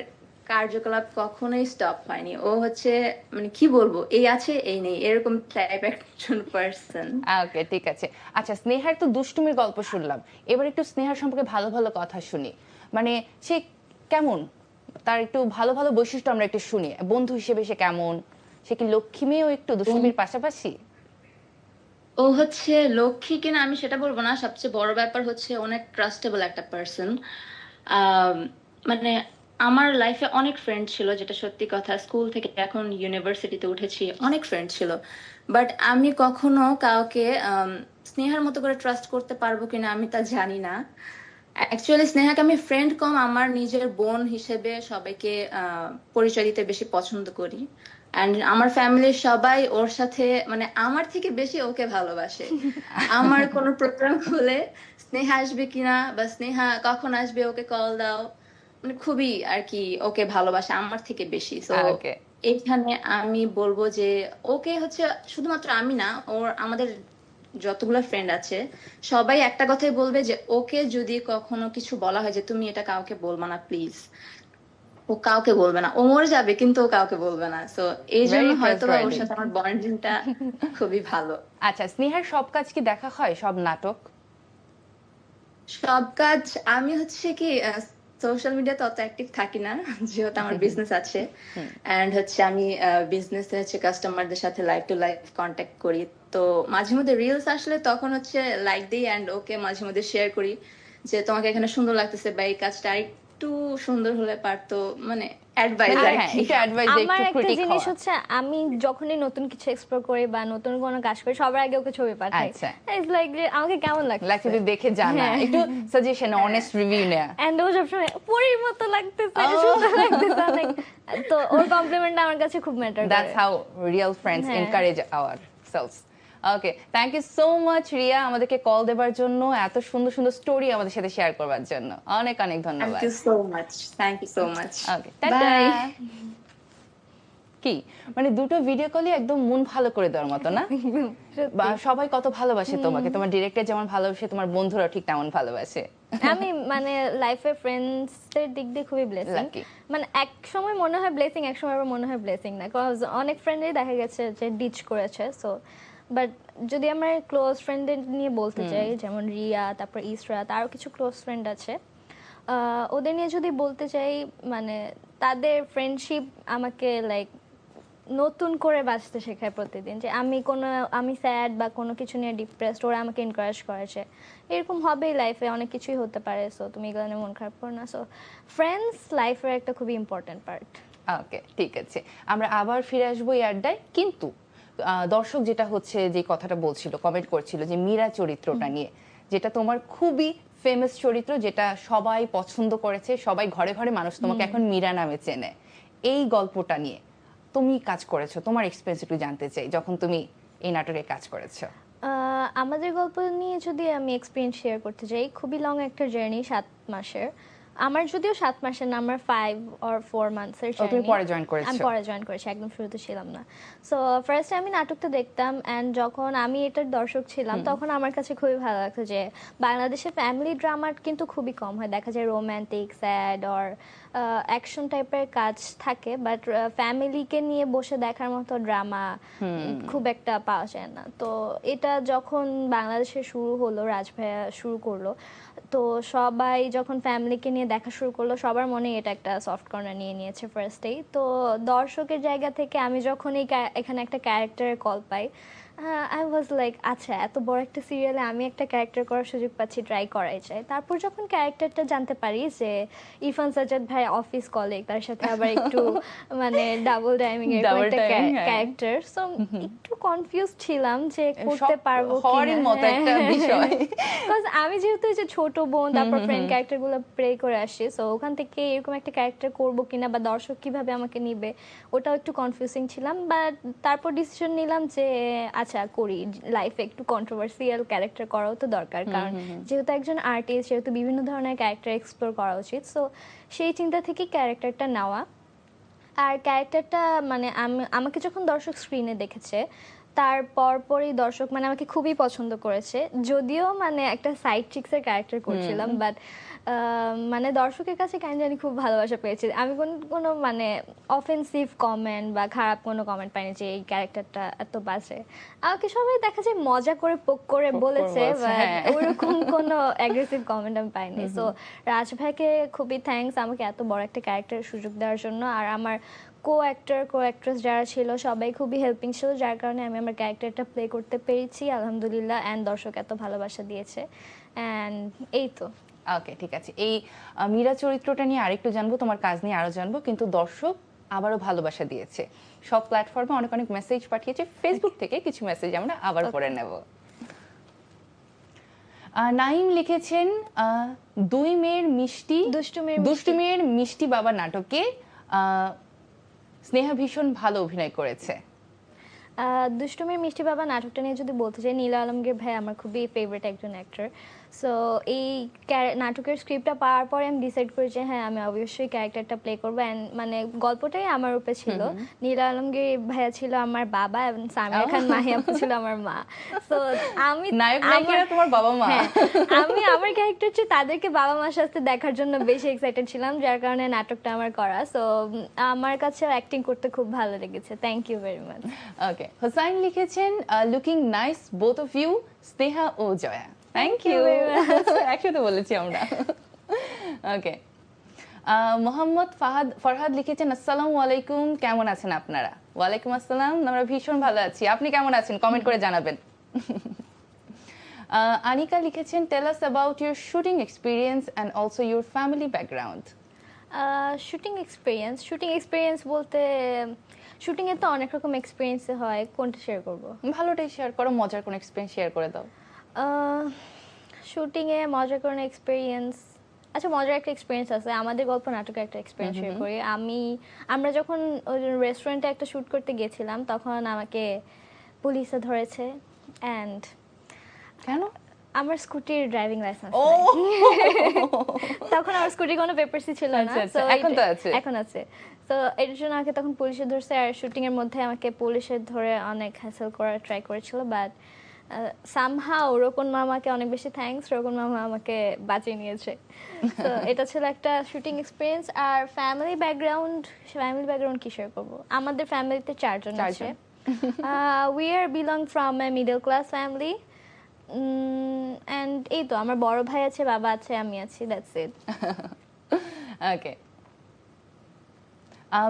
D: কার্যকলাপ কখনোই স্টপ হয়নি। ও হচ্ছে মানে কি বলবো, এই আছে এই নেই এরকম টাইপ একজন পার্সন।
A: ওকে, ঠিক আছে। আচ্ছা, স্নেহার তো দুষ্টুমির গল্প শুনলাম, এবার একটু স্নেহার সম্পর্কে ভালো ভালো কথা শুনি। মানে সে কেমন, তার একটু ভালো ভালো বৈশিষ্ট্য আমরা একটু শুনি। বন্ধু হিসেবে সে কেমন, সে কি লক্ষ্মী মেয়েও একটু দুষ্টুমির পাশাপাশি?
D: ও হচ্ছে লক্ষ্মী কিনা আমি সেটা বলবো না, সবচেয়ে বড় ব্যাপার হচ্ছে অনেক ট্রাস্টেবল একটা পার্সন। মানে আমার লাইফে অনেক ফ্রেন্ড ছিল, যেটা সত্যি কথা। স্কুল থেকে এখন ইউনিভার্সিটিতে উঠেছি, অনেক ফ্রেন্ড ছিল, বাট আমি কখনো কাউকে স্নেহার মতো করে ট্রাস্ট করতে পারবো কিনা আমি তা জানি না। অ্যাকচুয়ালি স্নেহাকে আমি ফ্রেন্ড কম, আমার নিজের বোন হিসেবে সবাইকে পরিচয় দিতে বেশি পছন্দ করি। অ্যান্ড আমার ফ্যামিলির সবাই ওর সাথে মানে আমার থেকে বেশি ওকে ভালোবাসে। আমার কোনো প্রোগ্রাম হলে স্নেহা আসবে কিনা বা স্নেহা কখন আসবে ওকে কল দাও, মানে খুবই আর কি ওকে ভালোবাসে আমার থেকে বেশি। তো
A: ওকে,
D: এখানে আমি বলবো যে ওকে হচ্ছে শুধুমাত্র আমি না, ওর আমাদের যতগুলো ফ্রেন্ড আছে সবাই একটা কথাই বলবে যে ওকে যদি কখনো কিছু বলা হয় যে তুমি এটা কাউকে বলবা না প্লিজ, ও কাউকে বলবে না। ও মরে যাবে কিন্তু ও কাউকে বলবে না। সো এই জন্য
A: Very
D: হয়তো বা ওর
A: trustworthy.
D: সাথে আমার বন্ডিংটা খুবই ভালো।
A: আচ্ছা, স্নেহার সব কাজ কি দেখা হয়, সব নাটক?
D: সব কাজ আমি হচ্ছে কি সোশ্যাল মিডিয়াতে অত অ্যাক্টিভ থাকি না, যেহেতু আমার বিজনেস আছে। এন্ড হচ্ছে আমি বিজনেসে হচ্ছে কাস্টমারদের সাথে লাইভ টু লাইভ কন্ট্যাক্ট করি। তো মাঝে মধ্যে রিলস আসলে তখন হচ্ছে লাইক দিই এন্ড ওকে মাঝে মধ্যে শেয়ার করি যে তোমাকে এখানে সুন্দর লাগতেছে বা এই কাজটা একটু সুন্দর হলে পারতো, মানে অ্যাডভাইস আর
A: হ্যাঁ,
D: কি।
A: একটু অ্যাডভাইস,
B: আমার
A: একটু
B: একটা
A: ক্রিটিক
B: জিনিস
A: হওয়া।
B: হচ্ছে, আমি যখনই নতুন কিছু এক্সপ্লোর করি বা নতুন কোনো কাজ করি সবার আগে ওকে ছবি পাঠাই।
A: আচ্ছা।
B: ইটস লাইক যে আমাকে কেমন
A: লাগছে
B: লাগছে,
A: তুই দেখে জানা,
B: হ্যাঁ।
A: একটু সাজেশন, অনেস্ট রিভিউ নেয়া।
B: এন্ড ও সবসময় পরীর মতো লাগতেছে, সুন্দর লাগতেছে অনেক। তো ওর কমপ্লিমেন্টটা আমার কাছে খুব ম্যাটার করে।
A: That's how real friends
B: হ্যাঁ।
A: encourage ourselves. ওকে, thank you so much Riya, আমাদেরকে কল দেবার জন্য, এত সুন্দর সুন্দর স্টোরি আমাদের সাথে শেয়ার করবার জন্য। অনেক অনেক
D: থ্যাংক
A: ধন্যবাদ।
D: You so much, thank you so much.
A: Okay, tata.
D: Bye.
A: কি মানে দুটো ভিডিও কলই একদম মন ভালো করে দেওয়ার মতো না? বা সবাই কত ভালোবাসে তোমাকে, তোমার ডিরেক্টর যেমন ভালোবাসে তোমার বন্ধুরা ঠিক তেমন ভালোবাসে।
B: আমি মানে লাইফে ফ্রেন্ডসদের দিক দিয়ে খুবই ব্লেসিং।
A: Lucky.
B: মানে এক সময় মনে হয় ব্লেসিং, এক সময় আবার মনে হয় ব্লেসিং না, কজ অনেক ফ্রেন্ডই দেখা গেছে যে ডিচ করেছে। সো বাট যদি আমার ক্লোজ ফ্রেন্ডদের নিয়ে বলতে চাই, যেমন রিয়া, তারপর ইসরাত, আরও কিছু ক্লোজ ফ্রেন্ড আছে, ওদের নিয়ে যদি বলতে চাই, মানে তাদের ফ্রেন্ডশিপ আমাকে লাইক নতুন করে বাঁচতে শেখায় প্রতিদিন। যে আমি স্যাড বা কোনো কিছু নিয়ে ডিপ্রেসড, ওরা আমাকে এনকারেজ করেছে। এরকম হবেই লাইফে, অনেক কিছুই হতে পারে। সো তুমি এগুলো নিয়ে মন খারাপ করো না। সো ফ্রেন্ডস লাইফের একটা খুবই ইম্পর্টেন্ট পার্ট।
A: ওকে, ঠিক আছে, আমরা আবার ফিরে আসবো এই আড্ডায়। কিন্তু দর্শক যেটা হচ্ছে যে কথাটা বলছিল, কমেন্ট করছিল যে মীরা চরিত্রটা নিয়ে, যেটা তোমার খুবই ফেমাস চরিত্র, যেটা সবাই পছন্দ করেছে, সবাই ঘরে ঘরে মানুষ তোমাকে এখন মীরা নামে চেনে। এই গল্পটা নিয়ে তুমি কাজ করেছো, তোমার এক্সপিরিয়েন্স একটু জানতে চাই যখন তুমি এই নাটকে কাজ করেছো।
B: আমাদের গল্প নিয়ে যদি আমি এক্সপিরিয়েন্স শেয়ার করতে চাই, খুবই লং একটা জার্নি, 7 মাসের। আমার যদিও 7 মাসের না, আমার 5 or 4 মান্থসের
A: তুমি
B: জার্নি।
A: পরে জয়েন করেছো?
B: আমি পরে জয়েন করেছি, একদম শুরুতে ছিলাম না। সো ফার্স্টে আমি নাটকটা দেখতাম, অ্যান্ড যখন আমি এটার দর্শক ছিলাম তখন আমার কাছে খুবই ভালো লাগতো যে বাংলাদেশে ফ্যামিলি ড্রামা কিন্তু খুবই কম হয়, দেখা যায় রোম্যান্টিক, স্যাড অর অ্যাকশন টাইপের কাজ থাকে, বাট ফ্যামিলিকে নিয়ে বসে দেখার মতো ড্রামা খুব একটা পাওয়া যায় না। তো এটা যখন বাংলাদেশে শুরু হলো, রাজ ভাইয়া শুরু করলো, তো সবাই যখন ফ্যামিলিকে নিয়ে দেখা শুরু করলো, সবার মনে এটা একটা সফট কর্নার নিয়ে নিয়েছে ফার্স্টেই। তো দর্শকের জায়গা থেকে আমি যখন এখানে একটা ক্যারেক্টারের call pi, I was like আচ্ছা, এত বড় একটা সিরিয়ালে আমি একটা ক্যারেক্টার করার সুযোগ পাচ্ছি, ট্রাই করাই যায়। তারপর যখন ক্যারেক্টারটা জানতে পারি যে ইরফান সাজ্জাদ ভাই অফিস কলিগ, তার সাথে আবার একটু মানে ডাবল টাইমিং এর
A: Double
B: একটা
A: timing, হ্যাঁ।
B: ক্যারেক্টার, সো একটু কনফিউজ ছিলাম যে করতে
A: সব
B: পারবো
A: হওয়ারই
B: কিনা।
A: মতো একটা বিষয়।
B: বিকজ আমি যেহেতু এই যে ছোট বোন, তারপর ফ্রেন্ড ক্যারেক্টার গুলো প্লে করে আসি, সো ওখান থেকে এরকম একটা ক্যারেক্টার করবো কিনা বা দর্শক কিভাবে আমাকে নিবে, ওটাও একটু কনফিউজিং ছিলাম। বাট তারপর ডিসিশন নিলাম যে আচ্ছা করি, লাইফে একটু কন্ট্রোভার্সিয়াল ক্যারেক্টার করাও তো দরকার, কারণ যেহেতু একজন আর্টিস্ট, সেহেতু বিভিন্ন ধরনের ক্যারেক্টার এক্সপ্লোর করা উচিত। সো সেই চিন্তা থেকে ক্যারেক্টারটা নেওয়া। আর ক্যারেক্টারটা মানে আমাকে যখন দর্শক স্ক্রিনে দেখেছে, তার পরপরই দর্শক মানে আমাকে খুবই পছন্দ করেছে। যদিও মানে একটা সাইড চিক্সের ক্যারেক্টার করছিলাম, বাট মানে দর্শকের কাছে কেন জানি খুব ভালোবাসা পেয়েছি। আমি কোনো মানে অফেন্সিভ কমেন্ট বা খারাপ কোনো কমেন্ট পাইনি যে এই ক্যারেক্টারটা এত বাজে। আমাকে সবাই দেখা যায় মজা করে পোক করে বলেছে, বাট
A: হ্যাঁ।
B: ওরকম কোনো অ্যাগ্রেসিভ কমেন্ট আমি পাইনি। সো রাজ ভাইকে খুবই থ্যাঙ্কস আমাকে এত বড় একটা ক্যারেক্টার সুযোগ দেওয়ার জন্য। আর আমার কো অ্যাক্ট্রেস যারা ছিল সবাই খুবই হেল্পিং ছিল, যার কারণে আমি আমার ক্যারেক্টারটা প্লে করতে পেরেছি আলহামদুলিল্লাহ। অ্যান্ড দর্শক এত ভালোবাসা দিয়েছে, অ্যান্ড এই তো।
A: ওকে, ঠিক আছে। এই মীরা চরিত্রটা নিয়ে আরেকটু জানবো, তোমার কাজ নিয়ে আরো জানবো, কিন্তু দর্শক আবারও ভালোবাসা দিয়েছে, সব প্ল্যাটফর্মে অনেক অনেক মেসেজ পাঠিয়েছে, ফেসবুক থেকে কিছু মেসেজ আমরা আবার পড়ে নেব। নাইম লিখেছেন দুই মেয়ের মিষ্টি দুষ্টু মেয়ের মিষ্টি বাবা নাটকে স্নেহা ভীষণ ভালো অভিনয় করেছে।
B: দুষ্টুমির মিষ্টি বাবা নাটকটা নিয়ে যদি বলতে চাই, নীলা আলমগীর ভাই আমার খুবই ফেভারিট একজন অ্যাক্টর। সো এই নাটকের স্ক্রিপ্টটা পাওয়ার পরে আমি ডিসাইড করি যে হ্যাঁ, আমি অবশ্যই ক্যারেক্টারটা প্লে করবো। অ্যান্ড মানে গল্পটাই আমার উপরে ছিল। নীলা আলমগীর ভাইয়া ছিল আমার বাবা এবং সামিয়া খান মাহি আপু ছিল আমার মা। সো আমি
A: নায়ক নায়িকারা তোমার বাবা মা।
B: হ্যাঁ, আমি আমার ক্যারেক্টার চেয়ে তাদেরকে বাবা মার সাথে দেখার জন্য বেশি এক্সাইটেড ছিলাম, যার কারণে নাটকটা আমার করা। সো আমার কাছেও অ্যাক্টিং করতে খুব ভালো লেগেছে। Thank you very much.
A: Okay, Hossain লিখেছেন looking nice both of you, Sneha ও জয়া। থ্যাংক ইউ, একসাথে বলেছি আমরা। ওকে, মোহাম্মদ ফরহাদ লিখেছেন আসসালামু আলাইকুম, কেমন আছেন আপনারা? ওয়ালাইকুম আসসালাম, আমরা ভীষণ ভালো আছি, আপনি কেমন আছেন? কমেন্ট করে জানাবেন। আনিকা লিখেছেন tell us about your shooting experience and also your family background.
B: Shooting experience বলতে শুটিংয়ে তো অনেক রকম এক্সপিরিয়েন্স হয়, কোনটা শেয়ার করব?
A: ভালোটাই শেয়ার করো, মজার কোনো এক্সপিরিয়েন্স শেয়ার করে দাও।
B: শুটিংয়ে মজার কোনো এক্সপিরিয়েন্স, আচ্ছা মজার একটা এক্সপিরিয়েন্স আছে, আমাদের গল্প নাটকের একটা এক্সপিরিয়েন্স শেয়ার করি। আমরা যখন ওই রেস্টুরেন্টে একটা শ্যুট করতে গেছিলাম, তখন আমাকে পুলিশে ধরেছে। অ্যান্ড
A: কেন?
B: আমার স্কুটির ড্রাইভিং লাইসেন্স
A: ও
B: তখন আমার স্কুটির কোনো পেপারসই ছিল না।
A: আচ্ছা, আচ্ছা,
B: So
A: এখন তো আছে।
B: এখন আছে। তো এর জন্য আমাকে তখন পুলিশে ধরছে, আর শুটিং এর মধ্যে আমাকে পুলিশে ধরে অনেক হ্যাসেল করার ট্রাই করেছিল। বাট সামহাও রোকন মামাকে অনেক বেশি থ্যাঙ্কস, রোকন মামা আমাকে বাঁচিয়ে নিয়েছে। তো এটা ছিল একটা শুটিং এক্সপিরিয়েন্স। আর ফ্যামিলি ব্যাকগ্রাউন্ড কি শেয়ার করব? আমাদের ফ্যামিলিতে 4 জন আছে। We are belong from a middle class family. And এই তো আমার বড় ভাই আছে, বাবা আছে, আমি আছি, দ্যাটস ইট।
A: ওকে,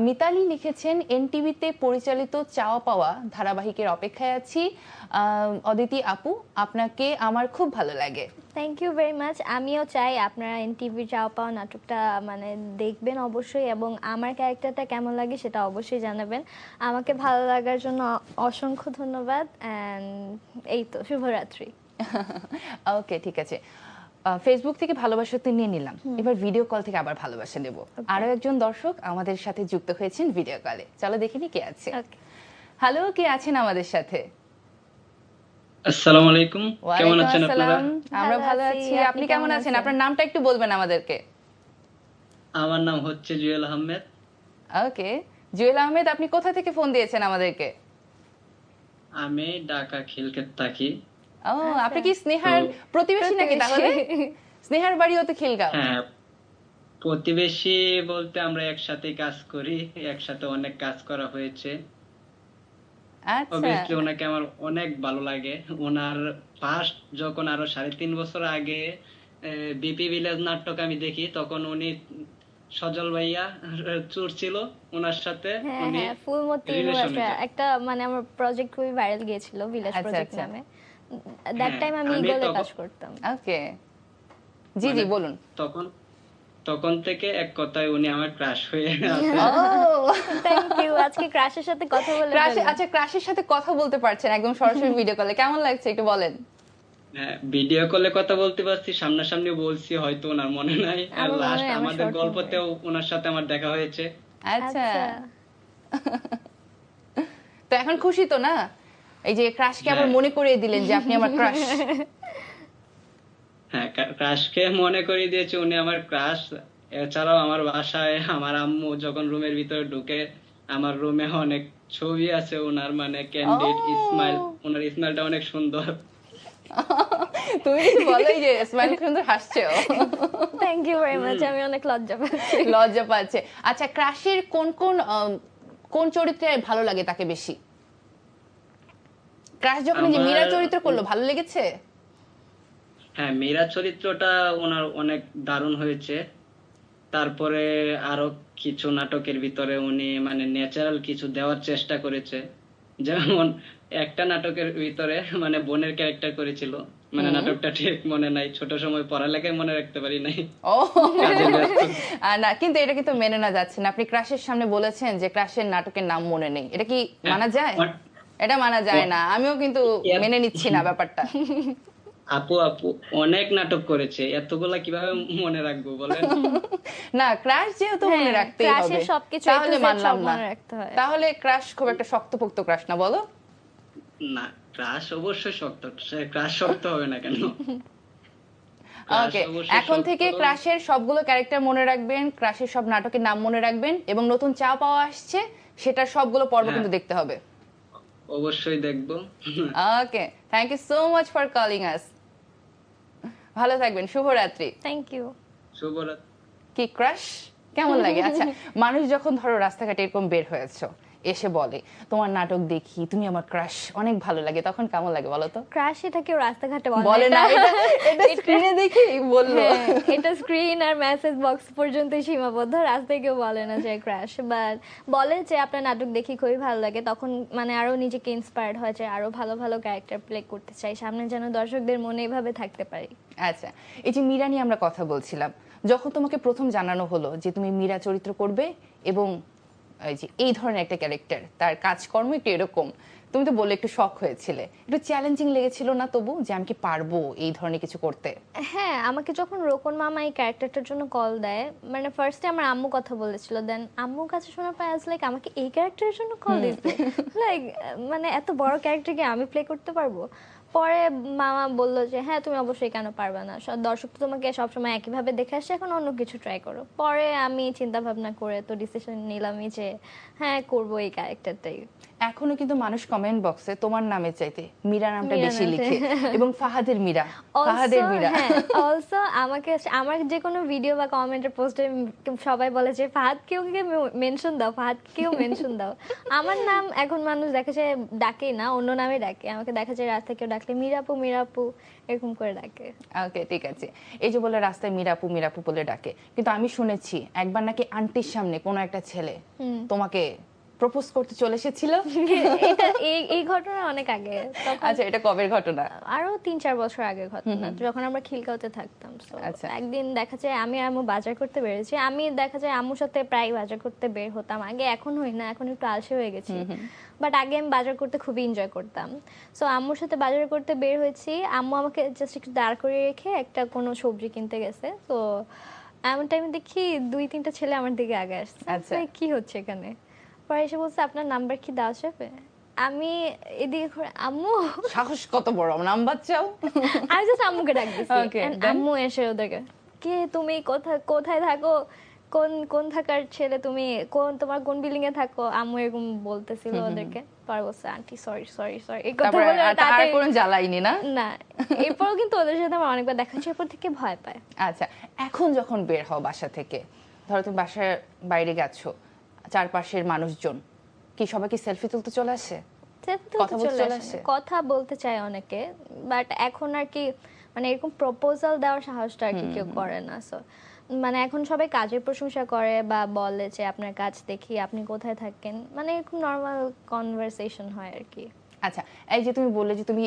A: মিতালি লিখেছেন এনটিভিতে পরিচালিত চাওয়া পাওয়া ধারাবাহিকের অপেক্ষায় আছি। অদিতি আপু, আপনাকে আমার খুব ভালো লাগে।
B: Thank you very much. আমিও চাই আপনারা এনটিভি চাওয়া পাওয়া নাটকটা মানে দেখবেন অবশ্যই, এবং আমার ক্যারেক্টারটা কেমন লাগে সেটা অবশ্যই জানাবেন। আমাকে ভালো লাগার জন্য অসংখ্য ধন্যবাদ। অ্যান্ড এই তো, শুভরাত্রি।
A: ওকে, ঠিক আছে। ফেসবুক থেকে ভালোবাসা তো নিয়ে নিলাম, এবার ভিডিও কল থেকে আবার ভালোবাসা নেব। আরো একজন দর্শক আমাদের সাথে যুক্ত হয়েছেন ভিডিও কলে, চলো দেখিনি কে আছে। হ্যালো, কে আছেন আমাদের সাথে?
E: আসসালামু আলাইকুম, কেমন আছেন আপনারা?
A: আমরা ভালো আছি, আপনি কেমন আছেন? আপনার নামটা একটু বলবেন আমাদেরকে।
E: আমার নাম হচ্ছে জুয়েল আহমেদ।
A: ওকে, জুয়েল আহমেদ, আপনি কোথা থেকে ফোন দিয়েছেন আমাদেরকে?
E: আমি ঢাকা খিলক্ষেত থাকি।
A: ও, আপনি কি স্নেহার প্রতিবেশী নাকি? তাহলে স্নেহার বাড়িও তো খিলগাঁও।
E: হ্যাঁ, প্রতিবেশী বলতে আমরা একসাথে কাজ করি, একসাথে অনেক কাজ করা হয়েছে।
A: আচ্ছা,
E: অবভিয়াসলি ওনাকে আমার অনেক ভালো লাগে। ওনার ফার্স্ট যখন আরো 3.5 বছর আগে বিপি ভিলেজ নাটক আমি দেখি, তখন উনি সজল ভাইয়া চুর ছিল, ওনার সাথে
B: হ্যাঁ
E: উনি
B: হ্যাঁ, ফুলমতি
E: রিলেশনে
B: একটা একটা মানে আমার প্রজেক্ট খুবই ভাইরাল গিয়েছিল, ভিলেজ
A: আচ্ছা,
B: প্রজেক্ট
A: আচ্ছা।
B: নামে। দ্যাট
E: হ্যাঁ,
B: টাইম আমি
E: আমি
B: ইগলে
E: তখন-
B: কাজ করতাম।
A: ওকে, জি জি
E: মানে
A: বলুন।
E: তখন তখন থেকে এক কথায় উনি আমার ক্রাশ হয়ে আছে।
A: ও
B: থ্যাংক ইউ, আজকে ক্রাশের সাথে কথা বলে
A: ক্রাশ,
B: ফেললাম।
A: আচ্ছা ক্রাশের সাথে কথা বলতে পারছেন একদম সরাসরি ভিডিও কলে, কেমন লাগছে একটু বলেন?
E: হ্যাঁ, ভিডিও কলে কথা বলতে পারছি, সামনাসামনি বলছি, হয়তো ওনার মনে নাই। আর
B: আমার মনে
E: লাস্ট
B: হয় আমার
E: আমাদের
B: short
A: মানে।
E: গল্পতেও ওনার সাথে আমার দেখা হয়েছে।
A: আচ্ছা,
B: আচ্ছা,
A: তো এখন খুশি তো না, এই যে ক্রাশকে আবার
E: হ্যাঁ।
A: মনে করিয়ে দিলেন যে আপনি আমার ক্রাশ।
E: হ্যাঁ, ক্রাশকে মনে করিয়ে দিয়েছে উনি আমার ক্রাশ। এছাড়াও আমার বাসায় আমার আম্মু যখন রুমের ভিতরে ঢুকে, আমার রুমে অনেক ছবি আছে ওনার, মানে ক্যান্ডিড
A: ও।
E: স্মাইল, ওনার স্মাইলটা অনেক সুন্দর।
A: তুমি কিছু বলো, এই যে স্মাইল সুন্দর হাসছে ও।
B: থ্যাংক ইউ ভেরি মাচ, আমি অনেক লজ্জা পাচ্ছি।
A: লজ্জা পাচ্ছে। আচ্ছা, ক্রাশের কোন কোন কোন চরিত্রে ভালো লাগে তাকে বেশি? ক্রাশ যখন এই যে
E: আমার-
A: মীরা চরিত্র করলো, ভালো লেগেছে?
E: হ্যাঁ, মীরা চরিত্রটা ওনার অনেক দারুণ হয়েছে। তারপরে আরো কিছু নাটকের ভিতরে উনি মানে ন্যাচারাল কিছু দেওয়ার চেষ্টা করেছে, যেমন একটা নাটকের ভিতরে মানে বোনের ক্যারেক্টার করেছিল, মানে নাটকটা ঠিক মনে নাই, ছোট সময় পড়ালেখায় মনে রাখতে পারি নাই,
A: ও
E: কাজে ব্যস্ত।
A: না, কিন্তু এটা কিন্তু মেনে না যাচ্ছে না। আপনি ক্রাশের সামনে বলেছেন যে ক্রাশের নাটকের নাম মনে নেই, এটা কি মানা যায়? এটা মানা যায় না, আমিও কিন্তু মেনে নিচ্ছি না ব্যাপারটা।
E: আপু অনেক নাটক করেছে, এতগুলা কিভাবে মনে রাখবো বলেন?
A: না, ক্রাশ যেহেতু মনে
B: হ্যাঁ,
A: রাখতেই
B: ক্রাশের
A: হবে,
B: সবকিছু
A: তাহলে
B: A to Z
A: মানলাম
B: সব
A: না।
B: মনে রাখতে হয়।
A: তাহলে ক্রাশ খুব একটা শক্তপোক্ত ক্রাশ না, বলো?
E: না, ক্রাশ অবশ্যই শক্ত, ক্রাশ শক্ত হবে না কেন? ক্রাশ
A: ওকে,
E: অবশ্যই
A: এখন
E: শক্ত।
A: থেকে ক্রাশের সবগুলো ক্যারেক্টার মনে রাখবেন, ক্রাশের সব নাটকের নাম মনে রাখবেন, এবং নতুন চা পাওয়া আসছে সেটার সবগুলো পর্ব
E: হ্যাঁ।
A: কিন্তু দেখতে হবে।
E: অবশ্যই দেখবো।
A: Okay, thank you so much for calling us. ভালো থাকবেন, শুভরাত্রি।
B: Thank you.
E: শুভরাত্রি।
A: কি ক্রাশ কেমন লাগে? আচ্ছা, মানুষ যখন ধরো রাস্তাঘাটে এরকম বের হয়েছো, এসে বলে তোমার নাটক দেখি, তুমি আমার ক্রাশ, অনেক ভালো লাগে, তখন কেমন লাগে বলো তো?
B: ক্রাশ এটা কেউ রাস্তাঘাটে
A: বলে না, এটা স্ক্রিনে দেখি বললো।
B: হ্যাঁ, এটা স্ক্রিন আর মেসেজ বক্স পর্যন্তই সীমাবদ্ধ, রাস্তায় কেউ বলে না যে ক্রাশ, বাট বলে যে আপনার নাটক দেখি খুবই ভালো লাগে, তখন মানে আরো নিজেকে ইন্সপায়ার্ড হয় যে আরো ভালো ভালো ক্যারেক্টার প্লে করতে চাই, সামনে যেন দর্শকদের মনে এভাবে থাকতে পারি।
A: আচ্ছা, এই যে মীরা নিয়ে আমরা কথা বলছিলাম, যখন তোমাকে প্রথম জানানো হলো যে তুমি মীরা চরিত্র করবে এবং এই যে এই ধরনের একটা ক্যারেক্টার, তার কাজকর্ম একটু এরকম, তুমি তো বললে একটু শখ হয়েছিলে, একটু চ্যালেঞ্জিং লেগেছিল না তবু, যে আমি কি পারবো এই ধরনের কিছু করতে?
B: হ্যাঁ, আমাকে যখন রোকন মামা এই ক্যারেক্টারটার জন্য কল দেয়, মানে ফার্স্টে আমার আম্মু কথা বলেছিল, দেন আম্মুর কাছে শোনার পর আজ লাইক আমাকে এই ক্যারেক্টারের জন্য কল দিতে, লাইক মানে এত বড় ক্যারেক্টারকে আমি প্লে করতে পারবো? পরে মামা বললো যে হ্যাঁ তুমি অবশ্যই, কেন পারবে না, দর্শক তো তোমাকে সবসময় একইভাবে দেখে আসছে, এখন অন্য কিছু ট্রাই করো। পরে আমি চিন্তা ভাবনা করে তো ডিসিশন নিলামই যে হ্যাঁ করবো এই ক্যারেক্টারটাই।
A: এখনো কিন্তু মানুষ কমেন্ট বক্সে তোমার নামে চাইতে মীরা নামটা
B: মীরা
A: বেশি
B: নামটা।
A: লিখে, এবং ফাহাদের মীরা, ফাহাদের মীরা।
B: অলসো আমাকে আমার যে কোনো ভিডিও বা কমেন্টের পোস্টে সবাই বলে যে ফাহাদ কেউ মেনশন দাও, ফাহাদ কেউ মেনশন দাও। আমার নাম এখন মানুষ দেখা যায় ডাকে না, অন্য নামে ডাকে, আমাকে দেখা যায় রাস্তায় কেউ ডাকলে মীরাপু মীরাপু এরকম করে ডাকে।
A: ওকে, ঠিক আছে। এই যে বলে রাস্তায় মীরাপু মীরাপু বলে ডাকে, কিন্তু আমি শুনেছি একবার নাকি আন্টির সামনে কোনো একটা ছেলে তোমাকে প্রপোজ করতে চলে এসেছিল।
B: এটা এই ঘটনা অনেক আগে, তখন
A: আচ্ছা, এটা কবের ঘটনা?
B: আরো 3-4 বছর আগের ঘটনা, যখন আমরা খিলগাঁওতে থাকতাম। So,
A: আচ্ছা।
B: একদিন দেখা যায় আমি আর আম্মু বাজার করতে বেরিয়েছি, আমি দেখা যায় আম্মুর সাথে প্রায় বাজার করতে বের হতাম আগে, এখন হই না, এখন একটু আলসে হয়ে গেছি, বাট আগে আমি বাজার করতে খুবই এনজয় করতাম। সো আম্মুর সাথে বাজার করতে বের হয়েছি, আম্মু আমাকে জাস্ট একটু দাঁড় করিয়ে রেখে একটা কোনো সবজি কিনতে গেছে, তো এমন টাইমে দেখি 2-3টা ছেলে আমার দিকে আগে আসছে।
A: আচ্ছা।
B: তো কি হচ্ছে এখানে? পরে এসে বলছে আপনার নাম্বার কি দেওয়া যাবে? আমি এদিকে ঘুরে আম্মু,
A: সাহস কত বড়, নাম্বার চাও?
B: আমি জাস্ট আম্মুকে ডাক দিছি,
A: Okay,
B: And
A: then?
B: আম্মু এসে ওদেরকে, কে তুমি, কোথায় থাকো, কোন থাকার ছেলে তুমি, তোমার কোন বিল্ডিং এ থাকো, আম্মু এরকম বলতেছিল ওদেরকে। পরে বলছে আন্টি সরি সরি সরি, এই কথা
A: তারপরে
B: বলে
A: আর
B: তাড়াতাড়ি-
A: কোনো জ্বালাইনি না?
B: না, এরপরও কিন্তু ওদের সাথে আমার অনেকবার দেখা হচ্ছে, এরপর থেকে ভয় পায়।
A: আচ্ছা, এখন যখন বের হও বাসা থেকে, ধরো তুমি বাসার বাইরে গেছো, চারপাশের মানুষজন কি সবাই কি সেলফি তুলতে চলে আসে?
B: সেটা তো
A: কথা বলতে
B: চলে
A: চলে
B: আসে।
A: আসে?
B: কথা বলতে চায় অনেকে, বাট এখন আর কি মানে এরকম প্রপোজাল দেওয়ার সাহসটা আর কি কেউ করে না। সো মানে এখন সবাই কাজের প্রশংসা করে বা বলে যে আপনার কাজ দেখি, আপনি কোথায় থাকেন, মানে এরকম নর্মাল কনভারসেশন হয় আর কি।
A: আচ্ছা, এই যে তুমি বললে যে তুমি